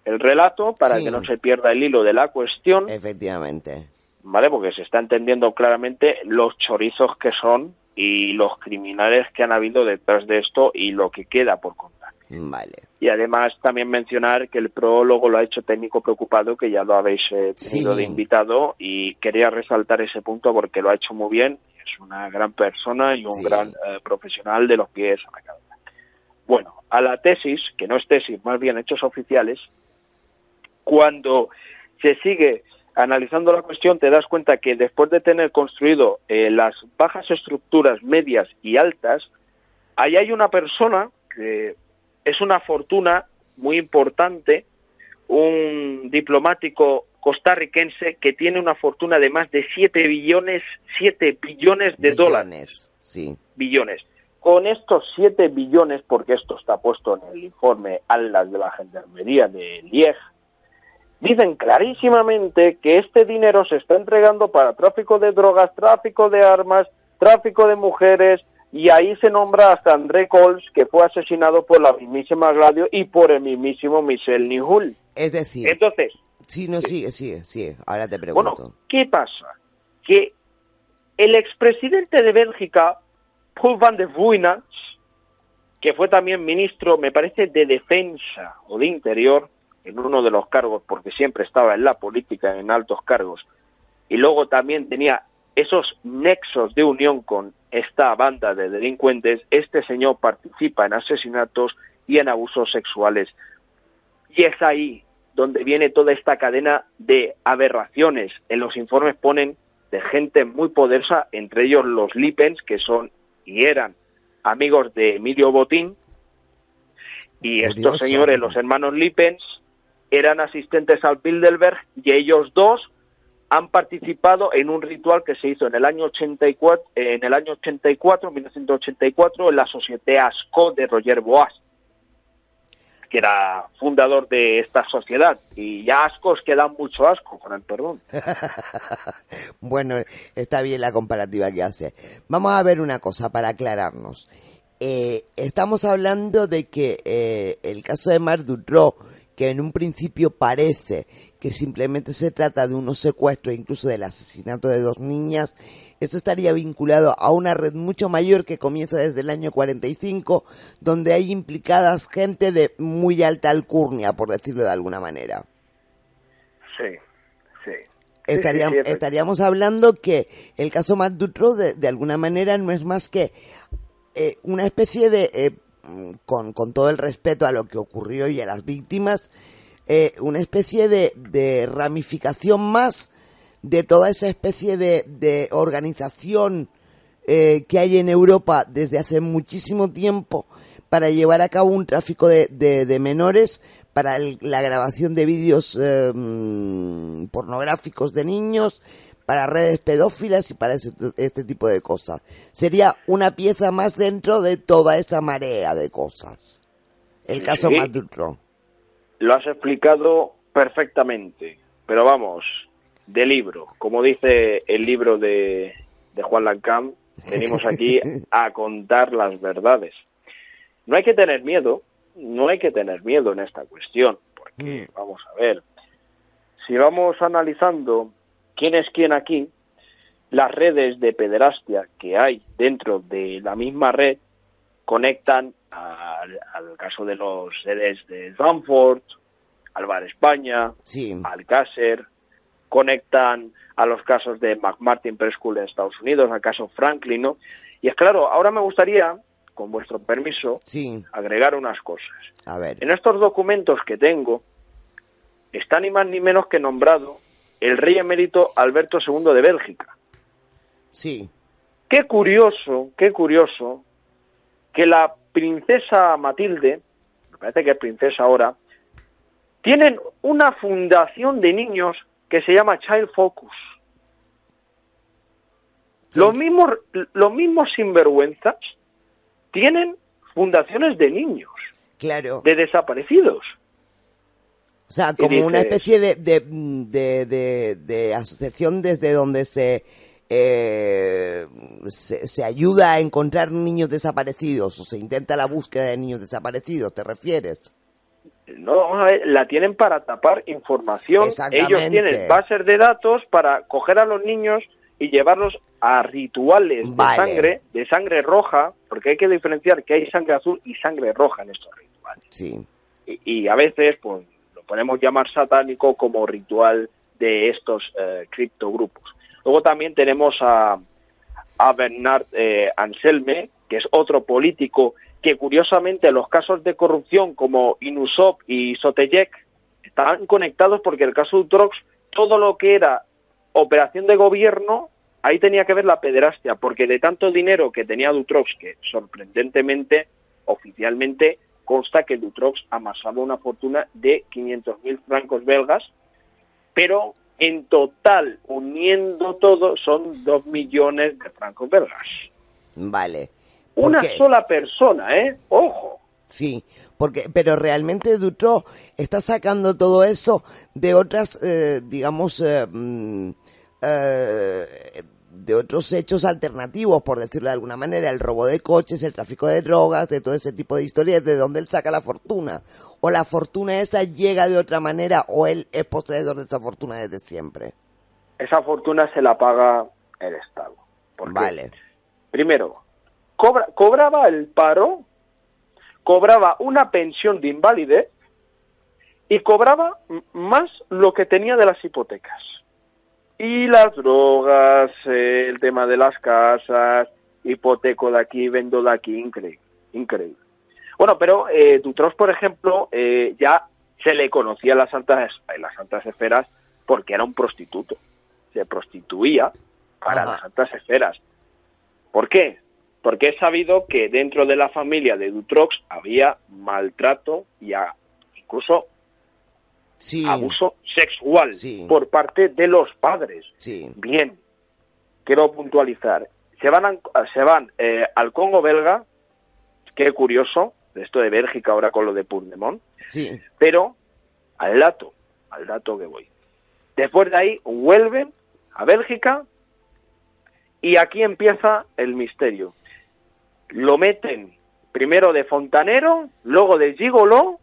el relato para Sí. que no se pierda el hilo de la cuestión, Efectivamente. ¿vale? Porque se está entendiendo claramente los chorizos que son y los criminales que han habido detrás de esto y lo que queda por contar. Vale. Y además también mencionar que el prólogo lo ha hecho Técnico Preocupado, que ya lo habéis tenido Sí. de invitado, y quería resaltar ese punto porque lo ha hecho muy bien. Es una gran persona y un Sí. gran profesional de los pies a la cabeza. Bueno, a la tesis, que no es tesis, más bien hechos oficiales, cuando se sigue analizando la cuestión te das cuenta que después de tener construido las bajas estructuras medias y altas, ahí hay una persona que es una fortuna muy importante, un diplomático costarricense que tiene una fortuna de más de 7 billones de dólares. Sí. Billones. Con estos 7 billones, porque esto está puesto en el informe Atlas de la Gendarmería de Liege, dicen clarísimamente que este dinero se está entregando para tráfico de drogas, tráfico de armas, tráfico de mujeres, y ahí se nombra hasta André Cols, que fue asesinado por la mismísima Gladio y por el mismísimo Michel Nihul. Es decir, Entonces, sí, no, sigue. Ahora te pregunto. bueno, ¿qué pasa? Que el expresidente de Bélgica, Paul van der Vuijens, que fue también ministro, me parece, de Defensa o de Interior, en uno de los cargos, porque siempre estaba en la política, en altos cargos, y luego también tenía esos nexos de unión con esta banda de delincuentes, este señor participa en asesinatos y en abusos sexuales. Y es ahí donde viene toda esta cadena de aberraciones. En los informes ponen de gente muy poderosa, entre ellos los Lipens, que son y eran amigos de Emilio Botín, y Curioso. estos señores, los hermanos Lipens, eran asistentes al Bilderberg, y ellos dos han participado en un ritual que se hizo en el año 84, 1984, en la Société Ascot de Roger Boas, que era fundador de esta sociedad. Y ya ascos que dan mucho asco, con el perdón. Bueno, está bien la comparativa que hace. Vamos a ver una cosa para aclararnos. Estamos hablando de que el caso de Marc Dutroux, que en un principio parece que simplemente se trata de unos secuestros, incluso del asesinato de 2 niñas, esto estaría vinculado a una red mucho mayor que comienza desde el año 45, donde hay implicadas gente de muy alta alcurnia, por decirlo de alguna manera. Sí, sí. Estaríamos hablando que el caso Marc Dutroux de alguna manera no es más que una especie de, con todo el respeto a lo que ocurrió y a las víctimas, una especie de ramificación más de toda esa especie de organización que hay en Europa desde hace muchísimo tiempo para llevar a cabo un tráfico de menores, para la grabación de vídeos pornográficos de niños, para redes pedófilas y para este tipo de cosas. Sería una pieza más dentro de toda esa marea de cosas. El caso Sí. Marc Dutroux. Lo has explicado perfectamente, pero vamos, de libro. Como dice el libro de Juan Lancam, venimos aquí a contar las verdades. No hay que tener miedo en esta cuestión, porque vamos a ver, si vamos analizando quién es quién aquí, las redes de pederastia que hay dentro de la misma red conectan al caso de los sedes de Zandvoort, al Bar España, Sí. al Caser, conectan a los casos de McMartin Press School en Estados Unidos, al caso Franklin, ¿no? Y es claro, ahora me gustaría, con vuestro permiso, Sí. agregar unas cosas. A ver. En estos documentos que tengo, está ni más ni menos que nombrado el rey emérito Alberto II de Bélgica. Sí. Qué curioso que la princesa Matilde, me parece que es princesa ahora, tienen una fundación de niños que se llama Child Focus. Sí. Los mismos sinvergüenzas tienen fundaciones de niños, Claro. de desaparecidos. O sea, Y como dices, una especie de asociación desde donde se ayuda a encontrar niños desaparecidos, o se intenta la búsqueda de niños desaparecidos, ¿te refieres? No, la tienen para tapar información. Ellos tienen bases de datos para coger a los niños y llevarlos a rituales de sangre roja, porque hay que diferenciar que hay sangre azul y sangre roja en estos rituales. Sí. Y a veces, pues, lo podemos llamar satánico como ritual de estos criptogrupos. Luego también tenemos a Bernard Anselme, que es otro político que curiosamente los casos de corrupción como Inusop y Sotellec estaban conectados porque el caso de Dutrox, todo lo que era operación de gobierno, ahí tenía que ver la pederastia, porque de tanto dinero que tenía Dutrox, que sorprendentemente, oficialmente, consta que Dutrox amasaba una fortuna de 500.000 francos belgas, pero en total, uniendo todo, son 2 millones de francos belgas. Vale. Una sola persona, ¿eh? Ojo. Sí, pero realmente Dutroux está sacando todo eso de otras, de otros hechos alternativos, por decirlo de alguna manera, el robo de coches, el tráfico de drogas, de todo ese tipo de historias, de dónde él saca la fortuna. O la fortuna esa llega de otra manera, o él es poseedor de esa fortuna desde siempre. Esa fortuna se la paga el Estado. ¿Por qué? Vale. Primero, cobraba el paro, cobraba una pensión de invalidez y cobraba más lo que tenía de las hipotecas. Y las drogas, el tema de las casas, hipoteco de aquí, vendo de aquí, increíble. Bueno, pero Dutroux, por ejemplo, ya se le conocía en las altas esferas porque era un prostituto. Se prostituía para las altas esferas. ¿Por qué? Porque es sabido que dentro de la familia de Dutroux había maltrato y incluso abuso sexual por parte de los padres. Sí. Bien, quiero puntualizar. Se van al Congo belga, qué curioso, esto de Bélgica ahora con lo de Puigdemont, pero al dato que voy. Después de ahí vuelven a Bélgica y aquí empieza el misterio. Lo meten primero de fontanero, luego de gigoló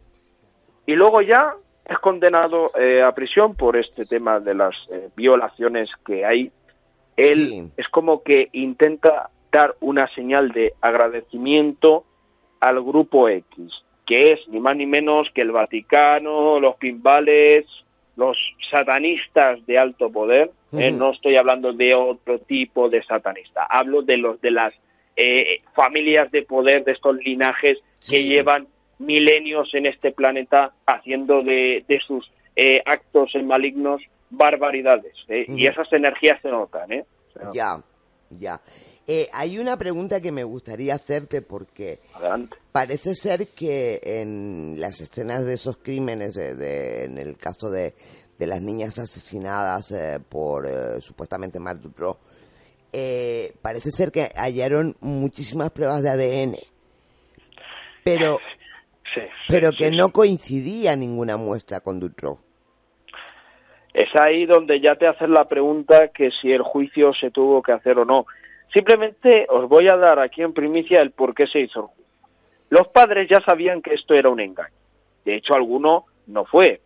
y luego ya es condenado a prisión por este tema de las violaciones que hay. Él es como que intenta dar una señal de agradecimiento al grupo X, que es ni más ni menos que el Vaticano, los pinbales, los satanistas de alto poder. No estoy hablando de otro tipo de satanista, hablo de las familias de poder, de estos linajes que llevan milenios en este planeta haciendo de sus actos malignos barbaridades, y esas energías se notan, O sea, Ya. Hay una pregunta que me gustaría hacerte porque adelante. Parece ser que en las escenas de esos crímenes, en el caso de las niñas asesinadas por supuestamente Marc Dutroux, parece ser que hallaron muchísimas pruebas de ADN, pero que no coincidía ninguna muestra con Dutroux. Es ahí donde ya te haces la pregunta que si el juicio se tuvo que hacer o no. Simplemente os voy a dar aquí en primicia el por qué se hizo el juicio. Los padres ya sabían que esto era un engaño. De hecho, alguno no fue.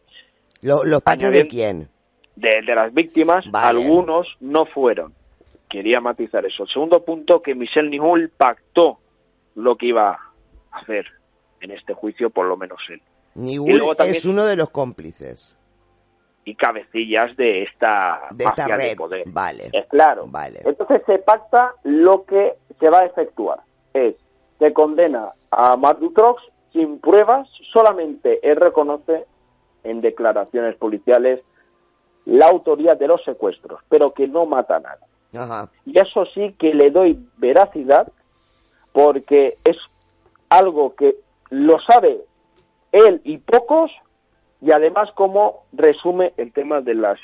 ¿Los padres de quién? De las víctimas, vale. Algunos no fueron. Quería matizar eso. El segundo punto, que Michel Nihoul pactó lo que iba a hacer en este juicio, por lo menos él. Nihoul es uno de los cómplices. Y cabecillas de esta mafia red. De poder. Vale. Es claro. Vale. Entonces se pacta lo que se va a efectuar. Se condena a Marc Dutroux sin pruebas, solamente él reconoce en declaraciones policiales la autoría de los secuestros, pero que no mata a nadie. Ajá. Y eso sí que le doy veracidad, porque es algo que lo sabe él y pocos, y además cómo resume el tema de las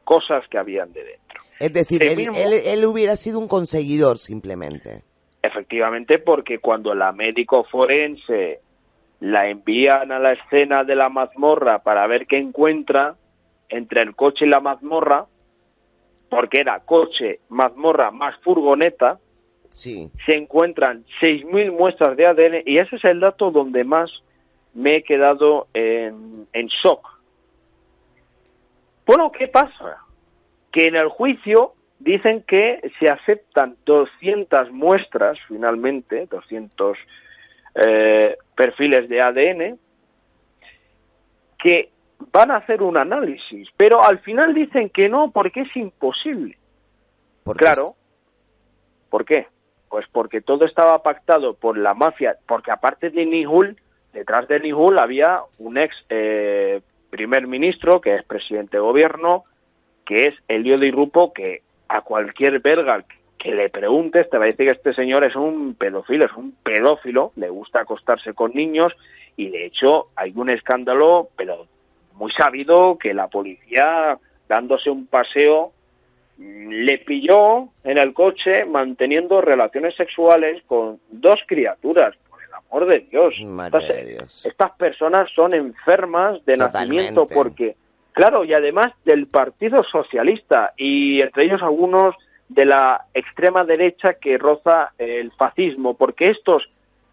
cosas que habían de dentro. Es decir, él hubiera sido un conseguidor simplemente. Efectivamente, porque cuando la médico forense la envían a la escena de la mazmorra para ver qué encuentra entre el coche y la mazmorra, porque era coche, mazmorra más furgoneta, se encuentran 6.000 muestras de ADN, y ese es el dato donde más me he quedado en shock. Bueno, ¿qué pasa? Que en el juicio dicen que se aceptan 200 muestras, finalmente, 200 perfiles de ADN, que van a hacer un análisis, pero al final dicen que no, porque es imposible. Claro. ¿Por qué? Pues porque todo estaba pactado por la mafia, porque aparte de Nihul, detrás de Nihul había un ex primer ministro, que es presidente de gobierno, que es Elio Di Rupo, que a cualquier belga que le preguntes te va a decir que este señor es un pedófilo, le gusta acostarse con niños, y de hecho hay un escándalo, pero muy sabido, que la policía, dándose un paseo, le pilló en el coche manteniendo relaciones sexuales con 2 criaturas. Por el amor de Dios. Estas personas son enfermas de nacimiento, porque, claro, y además del Partido Socialista, y entre ellos algunos de la extrema derecha que roza el fascismo, porque estos,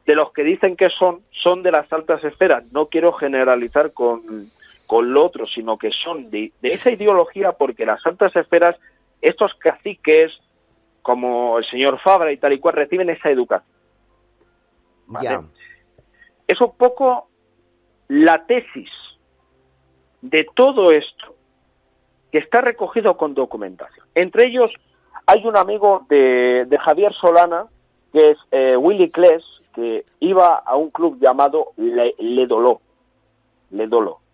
de los que dicen que son de las altas esferas. No quiero generalizar con lo otro, sino que son de esa ideología, porque las altas esferas, estos caciques, como el señor Fabra y tal y cual, reciben esa educación. ¿Vale? Ya. Es un poco la tesis de todo esto, que está recogido con documentación. Entre ellos hay un amigo de Javier Solana, que es Willy Cles, que iba a un club llamado Le Dolo.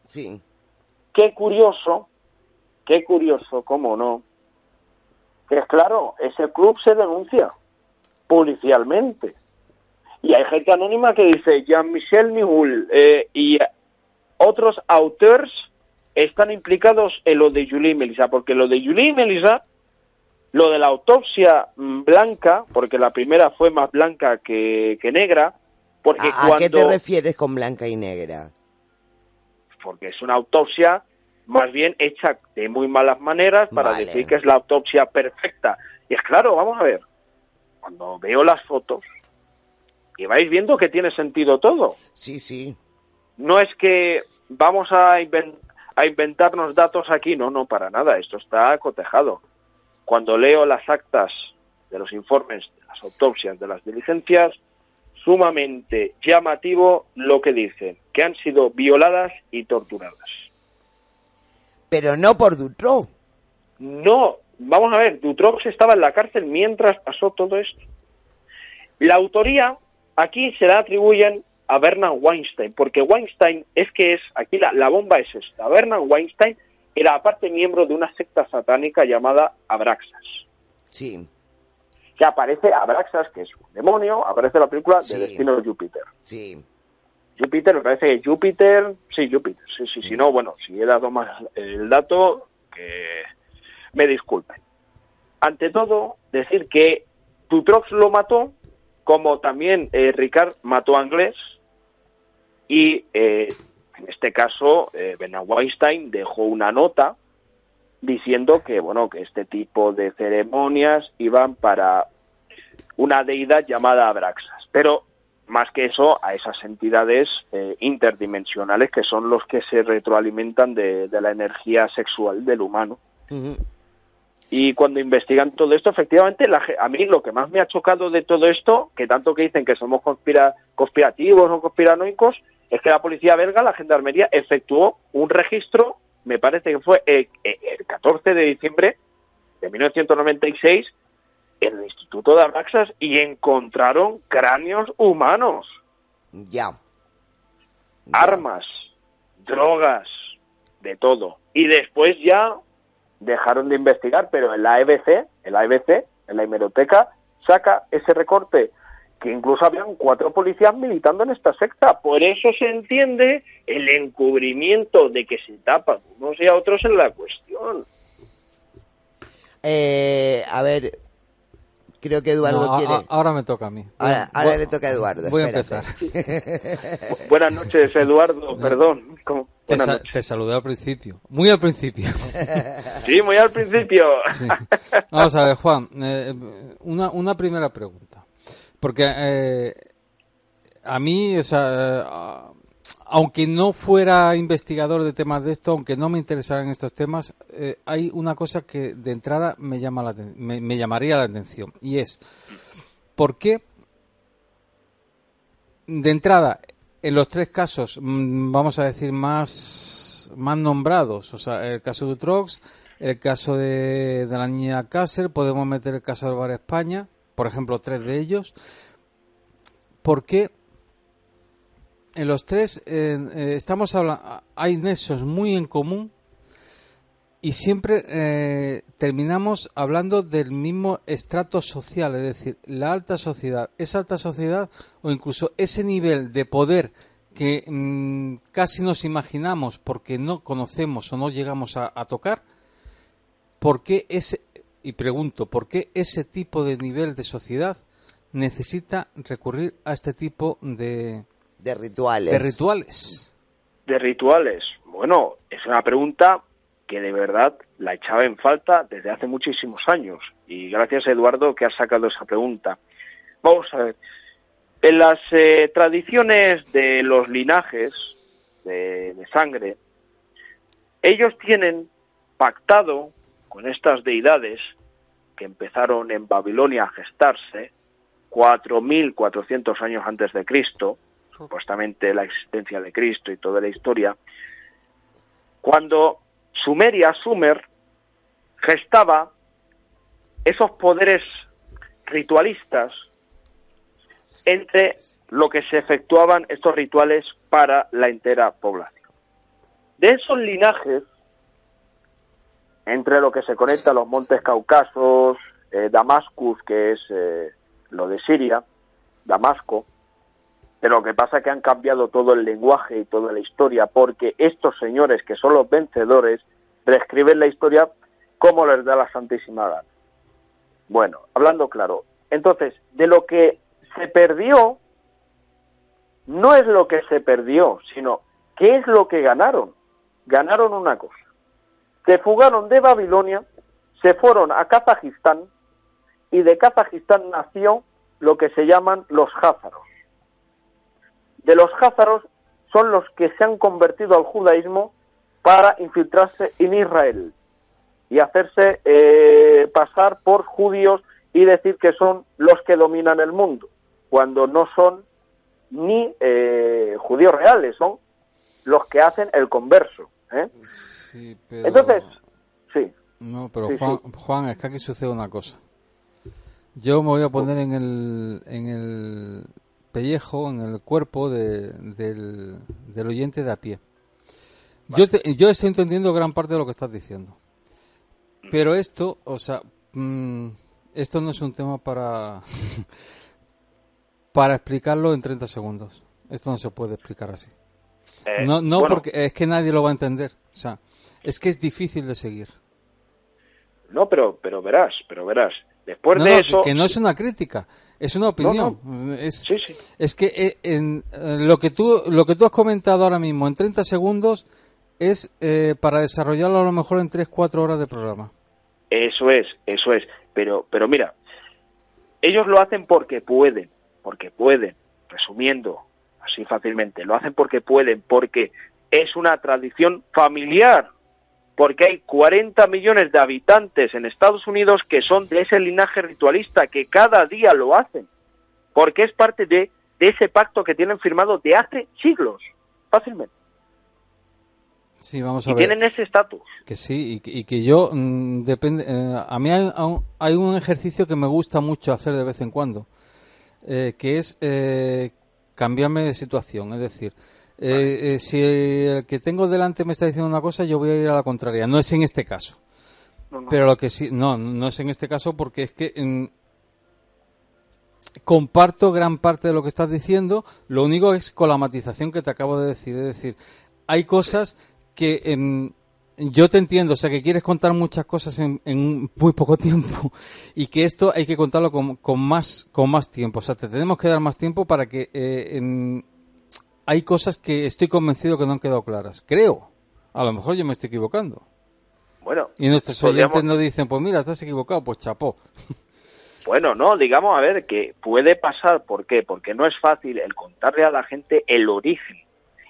Sí. Qué curioso, cómo no, que es claro, ese club se denuncia policialmente. Y hay gente anónima que dice, Jean-Michel Nihul y otros autores están implicados en lo de Julie y Melissa, porque lo de Julie y Melissa, lo de la autopsia blanca, porque la primera fue más blanca que negra, porque ¿A qué te refieres con blanca y negra? Porque es una autopsia más bien hecha de muy malas maneras para decir que es la autopsia perfecta. Y es claro, vamos a ver, cuando veo las fotos, y vais viendo que tiene sentido todo. Sí, sí. No es que vamos a inventarnos datos aquí, no, para nada, esto está cotejado. Cuando leo las actas de los informes de las autopsias, de las diligencias, sumamente llamativo lo que dicen, que han sido violadas y torturadas. Pero no por Dutroux. No, vamos a ver, Dutroux estaba en la cárcel mientras pasó todo esto. La autoría aquí se la atribuyen a Bernard Weinstein, porque Weinstein aquí la bomba es esta. Bernard Weinstein era aparte miembro de una secta satánica llamada Abraxas. Sí. Que aparece Abraxas, que es un demonio, aparece en la película de Destino de Júpiter. Sí. Júpiter, me parece que Júpiter, sí, si no, bueno, si he dado más el dato, que me disculpen. Ante todo, decir que Dutroux lo mató, como también Ricard mató a Anglés, y en este caso Bernard Weinstein dejó una nota diciendo que, bueno, que este tipo de ceremonias iban para una deidad llamada Abraxas, pero más que eso, a esas entidades interdimensionales que son los que se retroalimentan de la energía sexual del humano. Uh-huh. Y cuando investigan todo esto, efectivamente, a mí lo que más me ha chocado de todo esto, que tanto que dicen que somos conspirativos o conspiranoicos, es que la policía belga, la gendarmería, efectuó un registro, me parece que fue el 14 de diciembre de 1996, en el Instituto de Abraxas, y encontraron cráneos humanos. Ya. Armas, drogas, de todo. Y después ya dejaron de investigar, pero en la EBC, en la hemeroteca, saca ese recorte, que incluso habían 4 policías militando en esta secta. Por eso se entiende el encubrimiento de que se tapan unos y a otros en la cuestión. A ver, creo que Eduardo quiere... Ahora me toca a mí. Ahora le toca a Eduardo. Voy a empezar. Buenas noches, Eduardo, perdón. Te saludé al principio, muy al principio. Sí, muy al principio. Sí. Vamos a ver, Juan, una primera pregunta. Porque a mí, o sea, aunque no fuera investigador de temas de esto, aunque no me interesaran estos temas, hay una cosa que de entrada me llamaría la atención, y es ¿por qué de entrada en los tres casos, vamos a decir más nombrados, o sea, el caso de Utrox, el caso de la niña Cácer, podemos meter el caso de Bar España, por ejemplo, tres de ellos, ¿por qué en los tres estamos hablando, hay nexos muy en común y siempre terminamos hablando del mismo estrato social, es decir, la alta sociedad, esa alta sociedad o incluso ese nivel de poder que casi nos imaginamos porque no conocemos o no llegamos a tocar? ¿Por qué y pregunto, ¿por qué ese tipo de nivel de sociedad necesita recurrir a este tipo de rituales? De rituales. Bueno, es una pregunta que de verdad la echaba en falta desde hace muchísimos años. Y gracias, Eduardo, que has sacado esa pregunta. Vamos a ver. En las tradiciones de los linajes de sangre, ellos tienen pactado con estas deidades que empezaron en Babilonia a gestarse 4.400 años antes de Cristo, supuestamente la existencia de Cristo y toda la historia, cuando Sumer, gestaba esos poderes ritualistas entre lo que se efectuaban estos rituales para la entera población. De esos linajes, entre lo que se conecta a los montes Cáucasos, Damascus, que es lo de Siria, Damasco, pero lo que pasa es que han cambiado todo el lenguaje y toda la historia, porque estos señores, que son los vencedores, reescriben la historia como les da la santísima gana. Bueno, hablando claro, entonces, de lo que se perdió, no es lo que se perdió, sino qué es lo que ganaron. Ganaron una cosa. Se fugaron de Babilonia, se fueron a Kazajistán, y de Kazajistán nació lo que se llaman los házaros. De los házaros son los que se han convertido al judaísmo para infiltrarse en Israel y hacerse pasar por judíos y decir que son los que dominan el mundo, cuando no son ni judíos reales, son los que hacen el converso. Sí, pero... Entonces, sí. No, pero sí, Juan, es que aquí sucede una cosa. Yo me voy a poner en el pellejo, en el cuerpo del oyente de a pie. Vale. Yo estoy entendiendo gran parte de lo que estás diciendo. Pero esto, o sea, esto no es un tema para explicarlo en 30 segundos. Esto no se puede explicar así. No, bueno, porque es que nadie lo va a entender. O sea, es que es difícil de seguir. No, pero verás. Después de eso... Que no es una crítica, es una opinión. No. Sí. Es que lo que tú has comentado ahora mismo en 30 segundos es para desarrollarlo a lo mejor en 3-4 horas de programa. Eso es. Pero mira, ellos lo hacen porque pueden, resumiendo así fácilmente, lo hacen porque pueden, porque es una tradición familiar, porque hay 40 millones de habitantes en Estados Unidos que son de ese linaje ritualista, que cada día lo hacen, porque es parte de ese pacto que tienen firmado de hace siglos, fácilmente. Sí, vamos a y ver. Tienen ese estatus. Que sí, y que yo, depende. A mí hay un ejercicio que me gusta mucho hacer de vez en cuando, que es cambiarme de situación, es decir... si el que tengo delante me está diciendo una cosa, yo voy a ir a la contraria. No es en este caso. No. Pero lo que sí, no es en este caso, porque es que comparto gran parte de lo que estás diciendo. Lo único es con la matización que te acabo de decir. Es decir, hay cosas que yo te entiendo, o sea, que quieres contar muchas cosas en muy poco tiempo, y que esto hay que contarlo con más tiempo. O sea, te tenemos que dar más tiempo para que... hay cosas que estoy convencido que no han quedado claras. Creo. A lo mejor yo me estoy equivocando. Bueno. Y nuestros oyentes nos dicen, pues mira, estás equivocado, pues chapó. Bueno, no, digamos, a ver, que puede pasar. ¿Por qué? Porque no es fácil el contarle a la gente el origen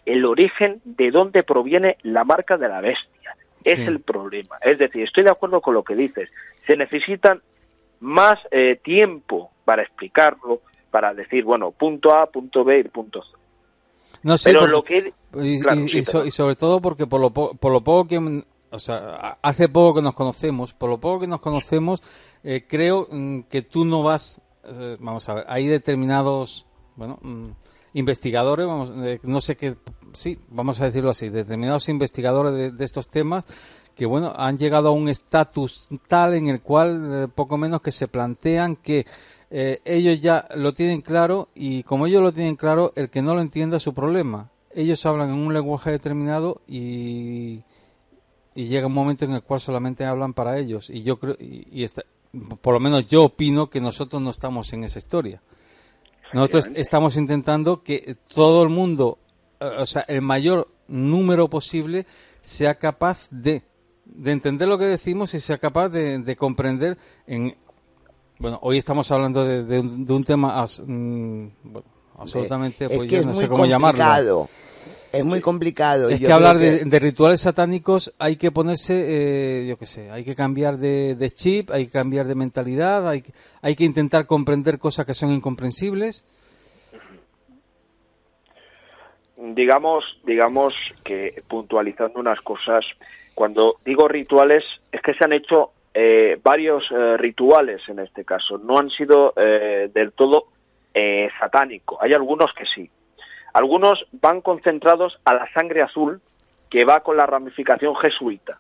el origen de dónde proviene la marca de la bestia. Es el problema. Es decir, estoy de acuerdo con lo que dices. Se necesitan más tiempo para explicarlo, para decir, bueno, punto A, punto B y punto C. No sé, pero porque, y sobre todo porque por lo poco que, o sea, hace poco que nos conocemos, creo que tú no vas, vamos a ver, hay determinados, bueno, investigadores, no sé qué, sí, vamos a decirlo así, determinados investigadores de estos temas que, bueno, han llegado a un estatus tal en el cual poco menos que se plantean que ellos ya lo tienen claro, y como ellos lo tienen claro, el que no lo entienda es su problema. Ellos hablan en un lenguaje determinado y llega un momento en el cual solamente hablan para ellos, y yo creo, por lo menos yo opino que nosotros no estamos en esa historia. Nosotros estamos intentando que todo el mundo, o sea, el mayor número posible, sea capaz de entender lo que decimos y sea capaz de comprender. Bueno, hoy estamos hablando de un tema absolutamente, pues yo no sé cómo llamarlo. Es muy complicado. Es que hablar de rituales satánicos hay que ponerse, yo qué sé, hay que cambiar de chip, hay que cambiar de mentalidad, hay que intentar comprender cosas que son incomprensibles. Digamos que, puntualizando unas cosas, cuando digo rituales, es que se han hecho varios rituales en este caso. No han sido del todo satánicos. Hay algunos que sí. Algunos van concentrados a la sangre azul, que va con la ramificación jesuita.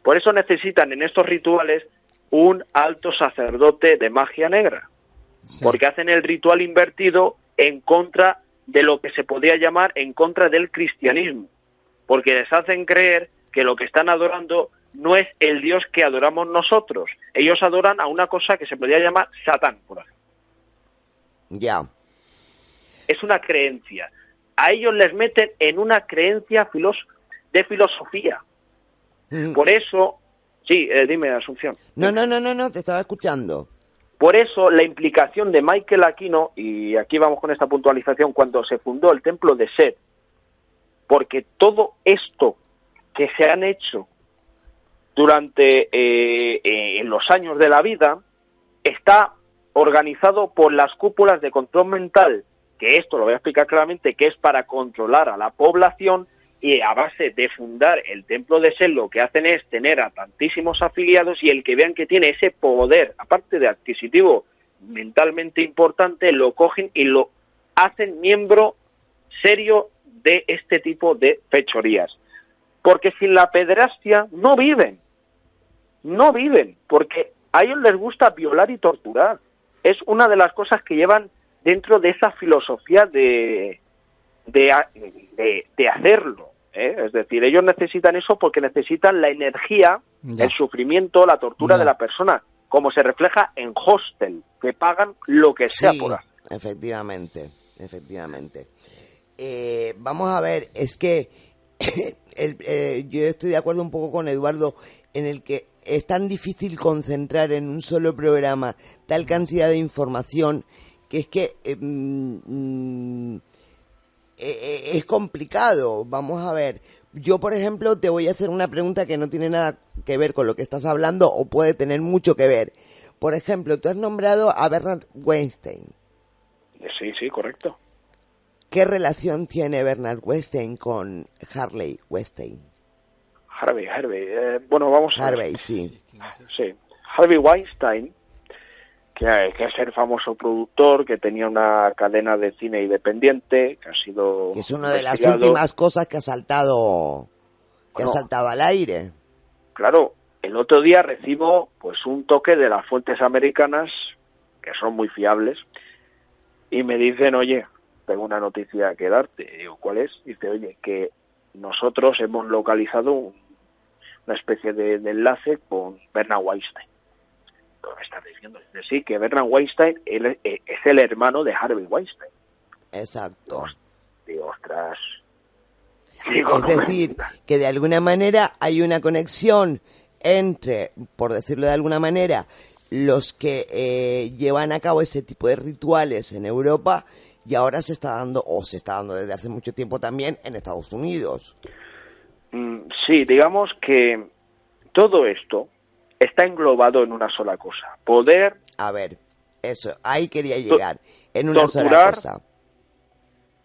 Por eso necesitan en estos rituales un alto sacerdote de magia negra, porque hacen el ritual invertido en contra de lo que se podría llamar en contra del cristianismo, porque les hacen creer que lo que están adorando no es el Dios que adoramos nosotros. Ellos adoran a una cosa que se podría llamar Satán, por ejemplo. Ya. Es una creencia. A ellos les meten en una creencia de filosofía. Por eso, sí, dime, Asunción. No, te estaba escuchando. Por eso la implicación de Michael Aquino, y aquí vamos con esta puntualización, cuando se fundó el templo de Set, porque todo esto que se han hecho durante en los años de la vida está organizado por las cúpulas de control mental, que esto lo voy a explicar claramente, que es para controlar a la población, y a base de fundar el templo de Set lo que hacen es tener a tantísimos afiliados, y el que vean que tiene ese poder, aparte de adquisitivo, mentalmente importante, lo cogen y lo hacen miembro serio de este tipo de fechorías. Porque sin la pederastia no viven, porque a ellos les gusta violar y torturar. Es una de las cosas que llevan dentro de esa filosofía de hacerlo, ¿eh? Es decir, ellos necesitan eso porque necesitan la energía, el sufrimiento, la tortura de la persona, como se refleja en Hostel, que pagan lo que sea por hacer. Efectivamente. Vamos a ver, es que yo estoy de acuerdo un poco con Eduardo en el que es tan difícil concentrar en un solo programa tal cantidad de información que es que es complicado. Vamos a ver, yo por ejemplo te voy a hacer una pregunta que no tiene nada que ver con lo que estás hablando o puede tener mucho que ver. Por ejemplo, tú has nombrado a Bernard Weinstein. Sí, correcto. ¿Qué relación tiene Bernard Weinstein con Harvey Weinstein? Harvey. Bueno, vamos a ver. Harvey, sí. Sí. Harvey Weinstein, que es el famoso productor, que tenía una cadena de cine independiente, que ha sido... Que es una de las últimas cosas que ha saltado al aire. Claro, el otro día recibo pues un toque de las fuentes americanas, que son muy fiables, y me dicen, oye, tengo una noticia que darte. Y digo, ¿cuál es? Dice, oye, que nosotros hemos localizado una especie de enlace con Bernard Weinstein. ¿Qué me estás diciendo? Dice, sí, que Bernard Weinstein él es el hermano de Harvey Weinstein. Exacto. Digo, ostras. Es decir, que de alguna manera hay una conexión entre, por decirlo de alguna manera, los que llevan a cabo ese tipo de rituales en Europa y ahora se está dando desde hace mucho tiempo también en Estados Unidos. Sí, digamos que todo esto está englobado en una sola cosa. Poder... A ver, eso, ahí quería llegar, en una torturar sola cosa.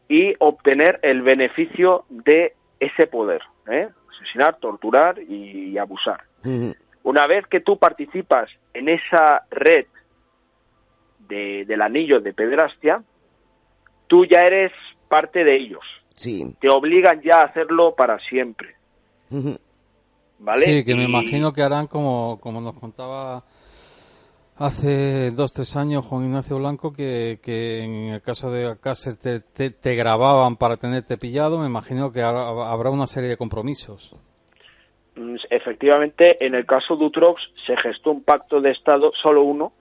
Y obtener el beneficio de ese poder, asesinar, torturar y abusar. Uh-huh. Una vez que tú participas en esa red del anillo de pederastia, tú ya eres parte de ellos. Sí. Te obligan ya a hacerlo para siempre. Uh-huh. ¿Vale? Sí, que me imagino que harán como nos contaba hace 2-3 años Juan Ignacio Blanco, que en el caso de Alcácer te grababan para tenerte pillado. Me imagino que habrá una serie de compromisos. Efectivamente, en el caso de Utrox se gestó un pacto de Estado, solo uno,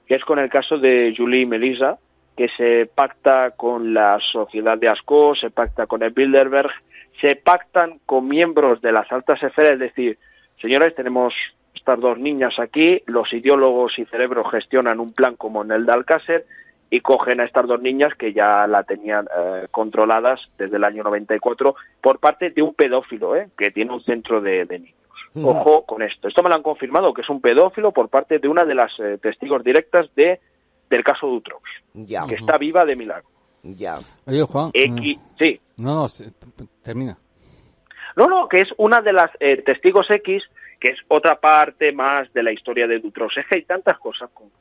que es con el caso de Julie y Melissa, que se pacta con la Sociedad de Ascó, se pacta con el Bilderberg, se pactan con miembros de las altas esferas, es decir, señores, tenemos estas dos niñas aquí, los ideólogos y cerebros gestionan un plan como en el de Alcácer y cogen a estas dos niñas que ya la tenían controladas desde el año 94 por parte de un pedófilo, que tiene un centro de niños. Uh-huh. Ojo con esto. Esto me lo han confirmado, que es un pedófilo por parte de una de las testigos directas del caso de Utrox, ya. Que está viva de milagro. Ya. Oye, Juan. Sí. No, termina. No, que es una de las testigos X, que es otra parte más de la historia de Dutroux. Es que hay tantas cosas con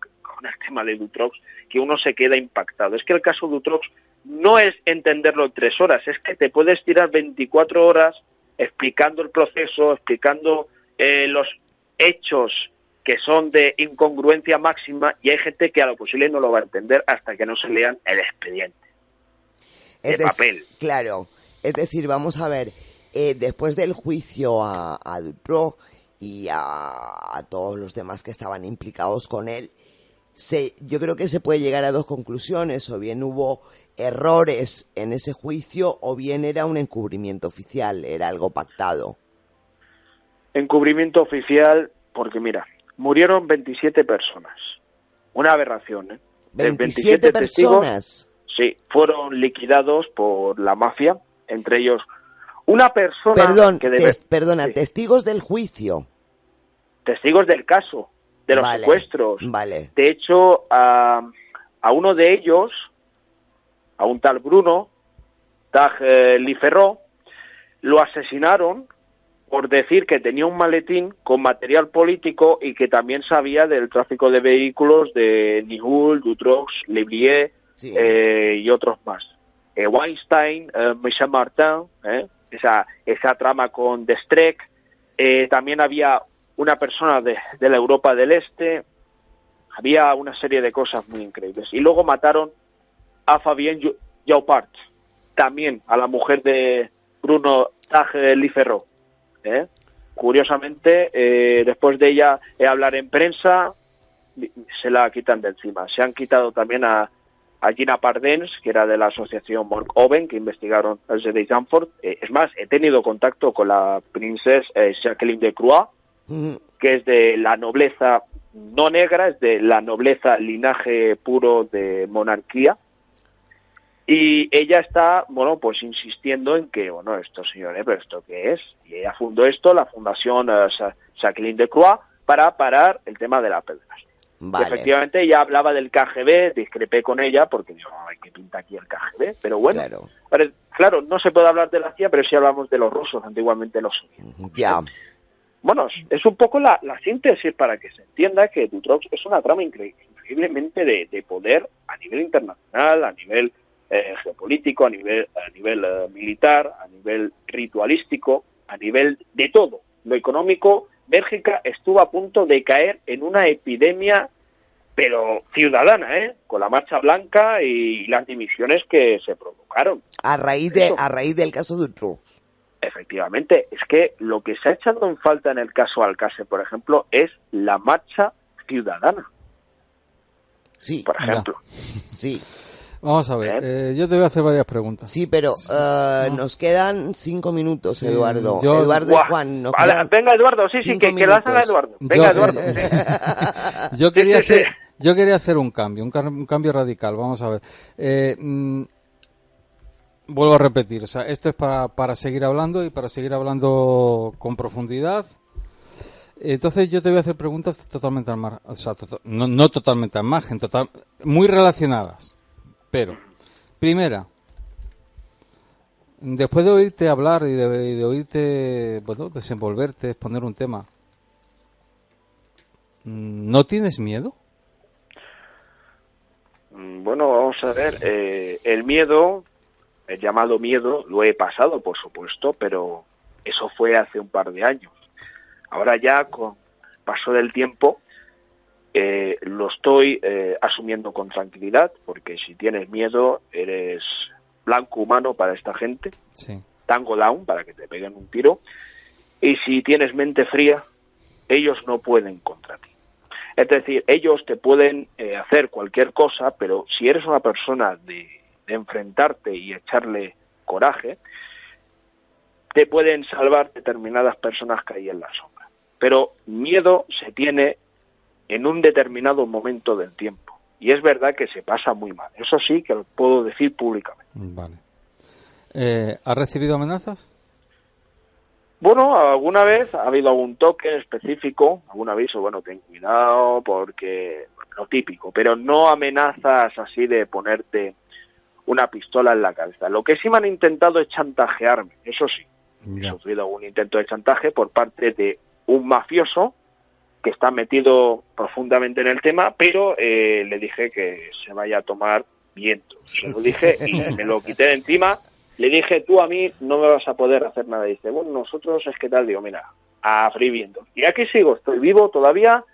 el tema de Dutroux que uno se queda impactado. Es que el caso Dutroux no es entenderlo en 3 horas, es que te puedes tirar 24 horas explicando el proceso, explicando los hechos que son de incongruencia máxima, y hay gente que a lo posible no lo va a entender hasta que no se lean el expediente de papel. Claro, es decir, vamos a ver, después del juicio a Dutroux y a todos los demás que estaban implicados con él, yo creo que se puede llegar a 2 conclusiones: o bien hubo errores en ese juicio, o bien era un encubrimiento oficial, era algo pactado. Encubrimiento oficial, porque mira, murieron 27 personas. Una aberración, ¿eh? 27 personas. Testigos, sí, fueron liquidados por la mafia, entre ellos una persona... Perdona, sí. Testigos del juicio. Testigos del caso, de los secuestros. Vale. De hecho, a uno de ellos, a un tal Bruno Tag Liferró, lo asesinaron por decir que tenía un maletín con material político y que también sabía del tráfico de vehículos de Nihul, Dutroux, Lebrier, sí, y otros más. Weinstein, Michel Martin, esa trama con Destrek, también había una persona de la Europa del Este, había una serie de cosas muy increíbles. Y luego mataron a Fabienne Jaupart, también a la mujer de Bruno Tag Liferró. Curiosamente, después de ella hablar en prensa, se la quitan de encima. Se han quitado también a Gina Pardens, que era de la asociación Mark Owen, que investigaron el de Danforth. Es más, he tenido contacto con la princesa Jacqueline de Croix, que es de la nobleza no negra, es de la nobleza linaje puro de monarquía. Y ella está, pues insistiendo en que, esto, señores, ¿pero esto qué es? Y ella fundó esto, la fundación Jacqueline de Croix, para parar el tema de la pederastia. Vale. Efectivamente, ella hablaba del KGB, discrepé con ella, porque dijo, ay, ¿qué pinta aquí el KGB? Pero bueno, claro, no se puede hablar de la CIA, pero sí hablamos de los rusos, antiguamente los soviéticos. Ya. Bueno, es un poco la síntesis para que se entienda que Dutroux es una trama increíblemente de poder a nivel internacional, a nivel geopolítico, a nivel militar, a nivel ritualístico, a nivel de todo. Lo económico, Bélgica estuvo a punto de caer en una epidemia, pero ciudadana, con la Marcha Blanca y las dimisiones que se provocaron. A raíz del caso de Dutroux. Efectivamente, es que lo que se ha echado en falta en el caso Alcácer, por ejemplo, es la marcha ciudadana. Sí. Por ejemplo. Sí. Vamos a ver, yo te voy a hacer varias preguntas. Sí, pero nos quedan 5 minutos, sí, Eduardo. Eduardo y Juan. Venga, Eduardo, sí, que la haga Eduardo. Venga, Eduardo. Yo Yo quería hacer un cambio radical. Vamos a ver. Vuelvo a repetir, o sea, esto es para seguir hablando y para seguir hablando con profundidad. Entonces yo te voy a hacer preguntas totalmente al margen, o sea, no totalmente al margen, muy relacionadas. Pero, primera, después de oírte hablar y de oírte, bueno, desenvolverte, exponer un tema, ¿no tienes miedo? Bueno, vamos a ver, el miedo, el llamado miedo, lo he pasado, por supuesto, pero eso fue hace un par de años. Ahora ya, con el paso del tiempo, lo estoy asumiendo con tranquilidad, porque si tienes miedo, eres blanco humano para esta gente, sí. Tango down, para que te peguen un tiro, y si tienes mente fría, ellos no pueden contra ti. Es decir, ellos te pueden hacer cualquier cosa, pero si eres una persona de enfrentarte y echarle coraje, te pueden salvar determinadas personas que hay en la sombra. Pero miedo se tiene en un determinado momento del tiempo. Y es verdad que se pasa muy mal. Eso sí que lo puedo decir públicamente. Vale. ¿Has recibido amenazas? Bueno, alguna vez ha habido algún toque específico, algún aviso, bueno, ten cuidado porque lo típico, pero no amenazas así de ponerte una pistola en la cabeza. Lo que sí me han intentado es chantajearme, eso sí. Ya. He sufrido algún intento de chantaje por parte de un mafioso que está metido profundamente en el tema, pero le dije que se vaya a tomar viento. Se lo dije y me lo quité de encima. Le dije, tú a mí no me vas a poder hacer nada. Y dice, bueno, nosotros es que tal. Digo, mira, a free viento. Y aquí sigo, estoy vivo todavía,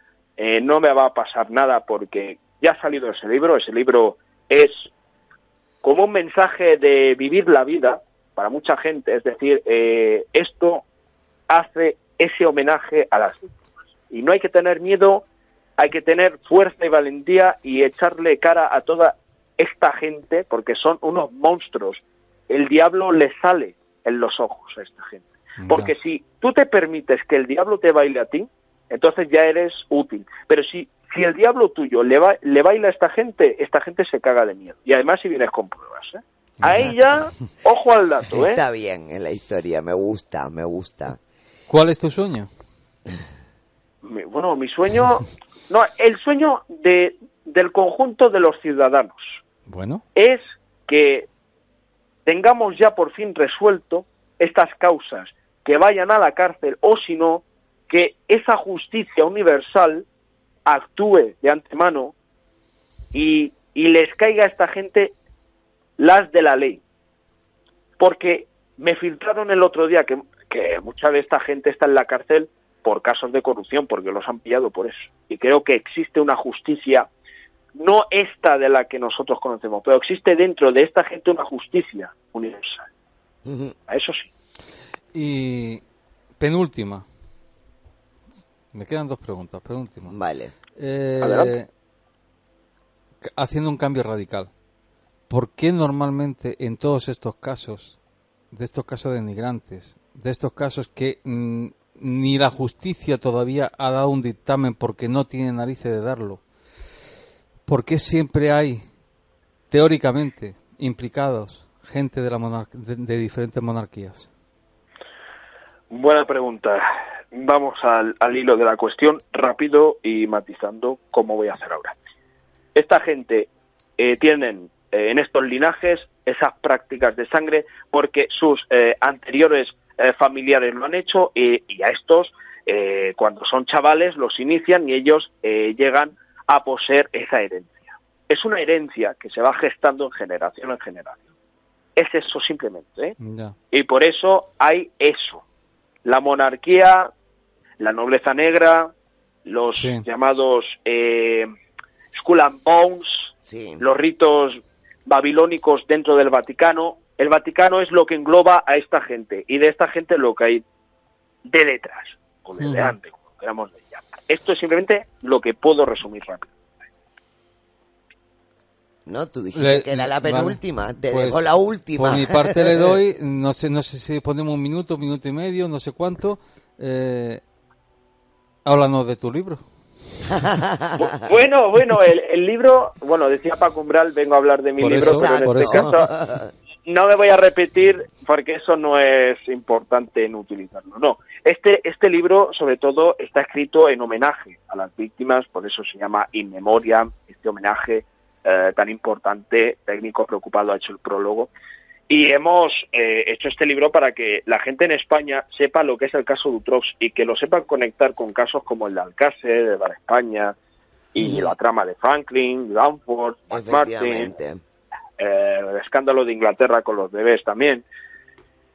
no me va a pasar nada porque ya ha salido ese libro. Ese libro es como un mensaje de vivir la vida para mucha gente. Es decir, esto hace ese homenaje a las víctimas. Y no hay que tener miedo, hay que tener fuerza y valentía y echarle cara a toda esta gente porque son unos monstruos. El diablo le sale en los ojos a esta gente. Porque si tú te permites que el diablo te baile a ti, entonces ya eres útil. Pero si el diablo tuyo le baila a esta gente se caga de miedo. Y además si vienes con pruebas, ¿eh? Ahí ya, ojo al dato, ¿eh? Está bien en la historia, me gusta. ¿Cuál es tu sueño? Bueno, mi sueño... No, el sueño del conjunto de los ciudadanos. Bueno. Es que tengamos ya por fin resuelto estas causas, que vayan a la cárcel o si no, que esa justicia universal actúe de antemano y les caiga a esta gente las de la ley. Porque me filtraron el otro día que mucha de esta gente está en la cárcel por casos de corrupción, porque los han pillado por eso. Y creo que existe una justicia, no esta de la que nosotros conocemos, pero existe dentro de esta gente una justicia universal. Eso sí. Y penúltima. Me quedan dos preguntas. Penúltima. Vale. Adelante. Haciendo un cambio radical. ¿Por qué normalmente en todos estos casos, de estos casos denigrantes, de estos casos que ni la justicia todavía ha dado un dictamen porque no tiene narices de darlo, ¿por qué siempre hay, teóricamente, implicados gente de de diferentes monarquías? Buena pregunta. Vamos al hilo de la cuestión, rápido y matizando como voy a hacer ahora. Esta gente tienen en estos linajes esas prácticas de sangre porque sus anteriores familiares lo han hecho y a estos, cuando son chavales, los inician y ellos llegan a poseer esa herencia. Es una herencia que se va gestando en generación en generación. Es eso simplemente, ¿eh? Ya. Y por eso hay eso. La monarquía, la nobleza negra, los llamados Skull and Bones, los ritos babilónicos dentro del Vaticano. El Vaticano es lo que engloba a esta gente y de esta gente lo que hay de detrás o de delante, como queramos llamar. Esto es simplemente lo que puedo resumir rápido. No, tú dijiste que era la penúltima, vale. Te dejo la última. Por mi parte le doy, no sé si ponemos un minuto y medio, no sé cuánto. Háblanos de tu libro. Bueno, el libro, bueno, decía Paco Umbral, vengo a hablar de mi libro, pero en este caso no me voy a repetir porque eso no es importante en utilizarlo. No, este libro sobre todo está escrito en homenaje a las víctimas, por eso se llama In Memoriam, este homenaje tan importante. Técnico Preocupado ha hecho el prólogo. Y hemos hecho este libro para que la gente en España sepa lo que es el caso Dutroux y que lo sepan conectar con casos como el de Alcácer, de Bar España y la trama de Franklin, Danforth, Martin, el escándalo de Inglaterra con los bebés también,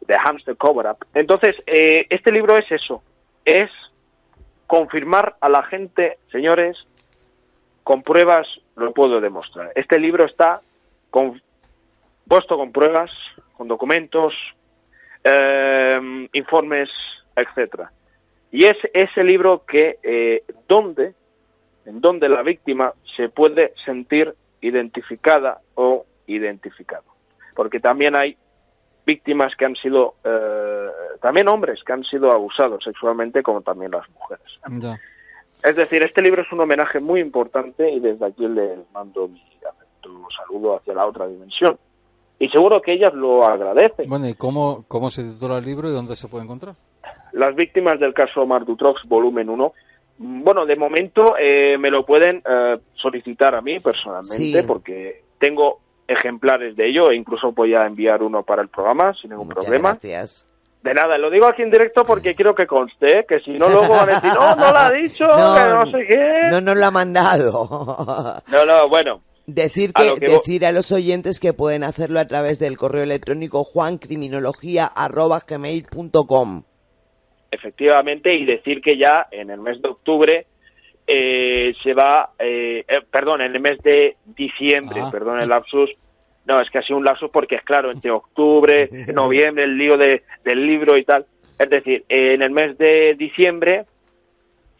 de Hampstead Cover-Up. Entonces, este libro es eso, es confirmar a la gente, señores, con pruebas lo puedo demostrar. Este libro está puesto con pruebas, con documentos, informes, etcétera. Y es ese libro que en donde la víctima se puede sentir identificada o identificado. Porque también hay víctimas que han sido, también hombres que han sido abusados sexualmente, como también las mujeres. Ya. Es decir, este libro es un homenaje muy importante y desde aquí les mando mi afectuoso saludo hacia la otra dimensión. Y seguro que ellas lo agradecen. Bueno, ¿y cómo se titula el libro y dónde se puede encontrar? Las víctimas del caso Marc Dutroux, volumen 1. Bueno, de momento me lo pueden solicitar a mí personalmente, sí, porque tengo ejemplares de ello e incluso voy a enviar uno para el programa sin ningún problema. Gracias. De nada, lo digo aquí en directo porque quiero que conste, que si no luego van a decir, no lo ha dicho, no, que no sé qué. No nos lo ha mandado. No, bueno. Decir a los oyentes que pueden hacerlo a través del correo electrónico juancriminologia@gmail.com. Efectivamente, y decir que ya en el mes de octubre se va, en el mes de diciembre, perdón el lapsus, no, es que ha sido un lapsus porque es claro, entre octubre, noviembre, el lío del libro y tal, es decir, en el mes de diciembre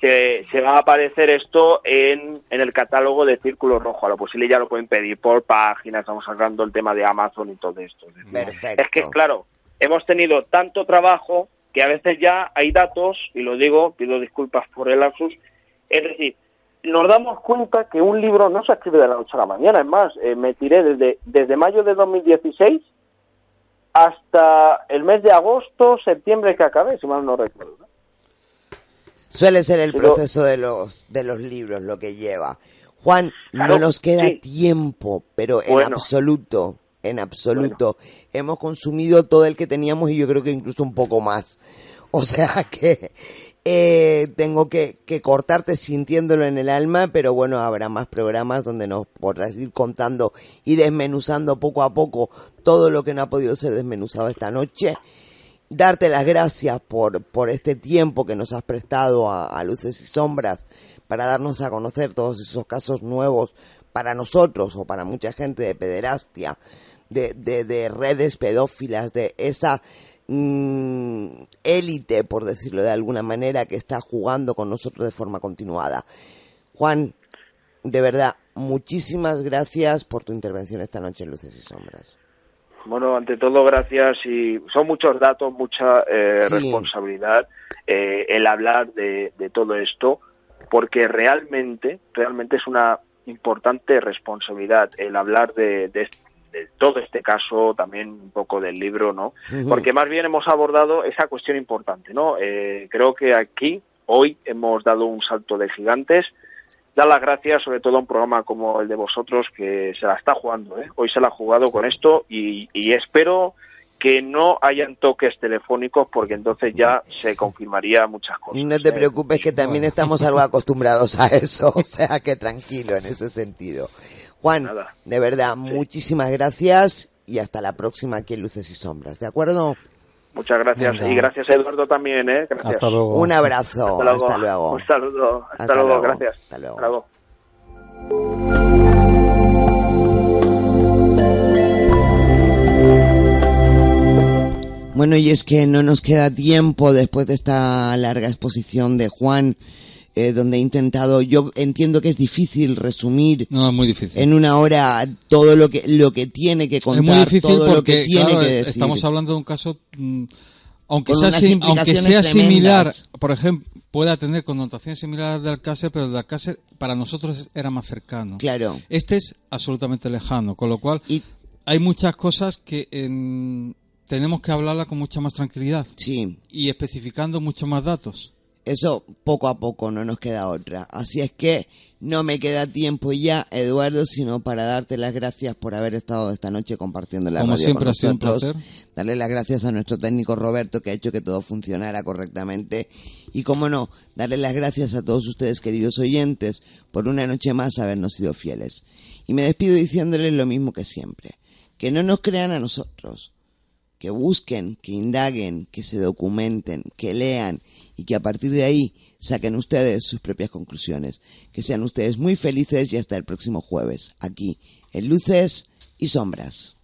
se va a aparecer esto en el catálogo de Círculo Rojo. A lo posible ya lo pueden pedir por página, estamos sacando el tema de Amazon y todo esto. Perfecto. Es que, claro, hemos tenido tanto trabajo que a veces ya hay datos, y lo digo, pido disculpas por el lapsus, es decir, nos damos cuenta que un libro no se escribe de la noche a la mañana. Es más, me tiré desde mayo de 2016 hasta el mes de agosto, septiembre que acabé, si mal no recuerdo. Suele ser el proceso de los libros lo que lleva. Juan, claro, no nos queda tiempo, pero bueno, en absoluto. Bueno. Hemos consumido todo el que teníamos y yo creo que incluso un poco más. O sea que tengo que cortarte sintiéndolo en el alma, pero bueno, habrá más programas donde nos podrás ir contando y desmenuzando poco a poco todo lo que no ha podido ser desmenuzado esta noche. Darte las gracias por este tiempo que nos has prestado a Luces y Sombras para darnos a conocer todos esos casos nuevos para nosotros o para mucha gente de pederastia, de redes pedófilas, de esa élite, por decirlo de alguna manera, que está jugando con nosotros de forma continuada. Juan, de verdad, muchísimas gracias por tu intervención esta noche en Luces y Sombras. Bueno, ante todo, gracias, y son muchos datos, mucha responsabilidad el hablar de todo esto, porque realmente es una importante responsabilidad el hablar de todo este caso, también un poco del libro, ¿no? Uh-huh. Porque más bien hemos abordado esa cuestión importante, ¿no? Creo que aquí, hoy, hemos dado un salto de gigantes. Dar las gracias sobre todo a un programa como el de vosotros que se la está jugando, hoy se la ha jugado con esto y espero que no hayan toques telefónicos porque entonces ya se confirmaría muchas cosas. No te preocupes que también estamos algo acostumbrados a eso, o sea que tranquilo en ese sentido. Juan, de verdad, muchísimas gracias y hasta la próxima aquí en Luces y Sombras, ¿de acuerdo? Muchas gracias. Y gracias a Eduardo también, Gracias. Hasta luego. Un abrazo. Hasta luego. Un saludo. Hasta luego. Gracias. Hasta luego. Hasta luego. Bueno, y es que no nos queda tiempo después de esta larga exposición de Juan, donde he intentado, yo entiendo que es difícil resumir muy difícil. En una hora todo lo que tiene que contar, es muy difícil todo porque, lo que tiene claro, que decir. Estamos hablando de un caso Aunque con sea, unas aunque implicaciones sea similar, tremendas. por ejemplo, pueda tener connotación similar al de Alcácer, pero el de Alcácer para nosotros era más cercano. Claro. Este es absolutamente lejano, con lo cual Y hay muchas cosas que tenemos que hablarla con mucha más tranquilidad sí, y especificando muchos más datos. eso poco a poco, no nos queda otra. Así es que no me queda tiempo ya, Eduardo, sino para darte las gracias por haber estado esta noche compartiendo la Como radio siempre con ha sido un nosotros. placer. Darle las gracias a nuestro técnico Roberto, que ha hecho que todo funcionara correctamente. Y cómo no, darle las gracias a todos ustedes, queridos oyentes, por una noche más habernos sido fieles. Y me despido diciéndoles lo mismo que siempre. Que no nos crean a nosotros. Que busquen, que indaguen, que se documenten, que lean y que a partir de ahí saquen ustedes sus propias conclusiones. Que sean ustedes muy felices y hasta el próximo jueves, aquí, en Luces y Sombras.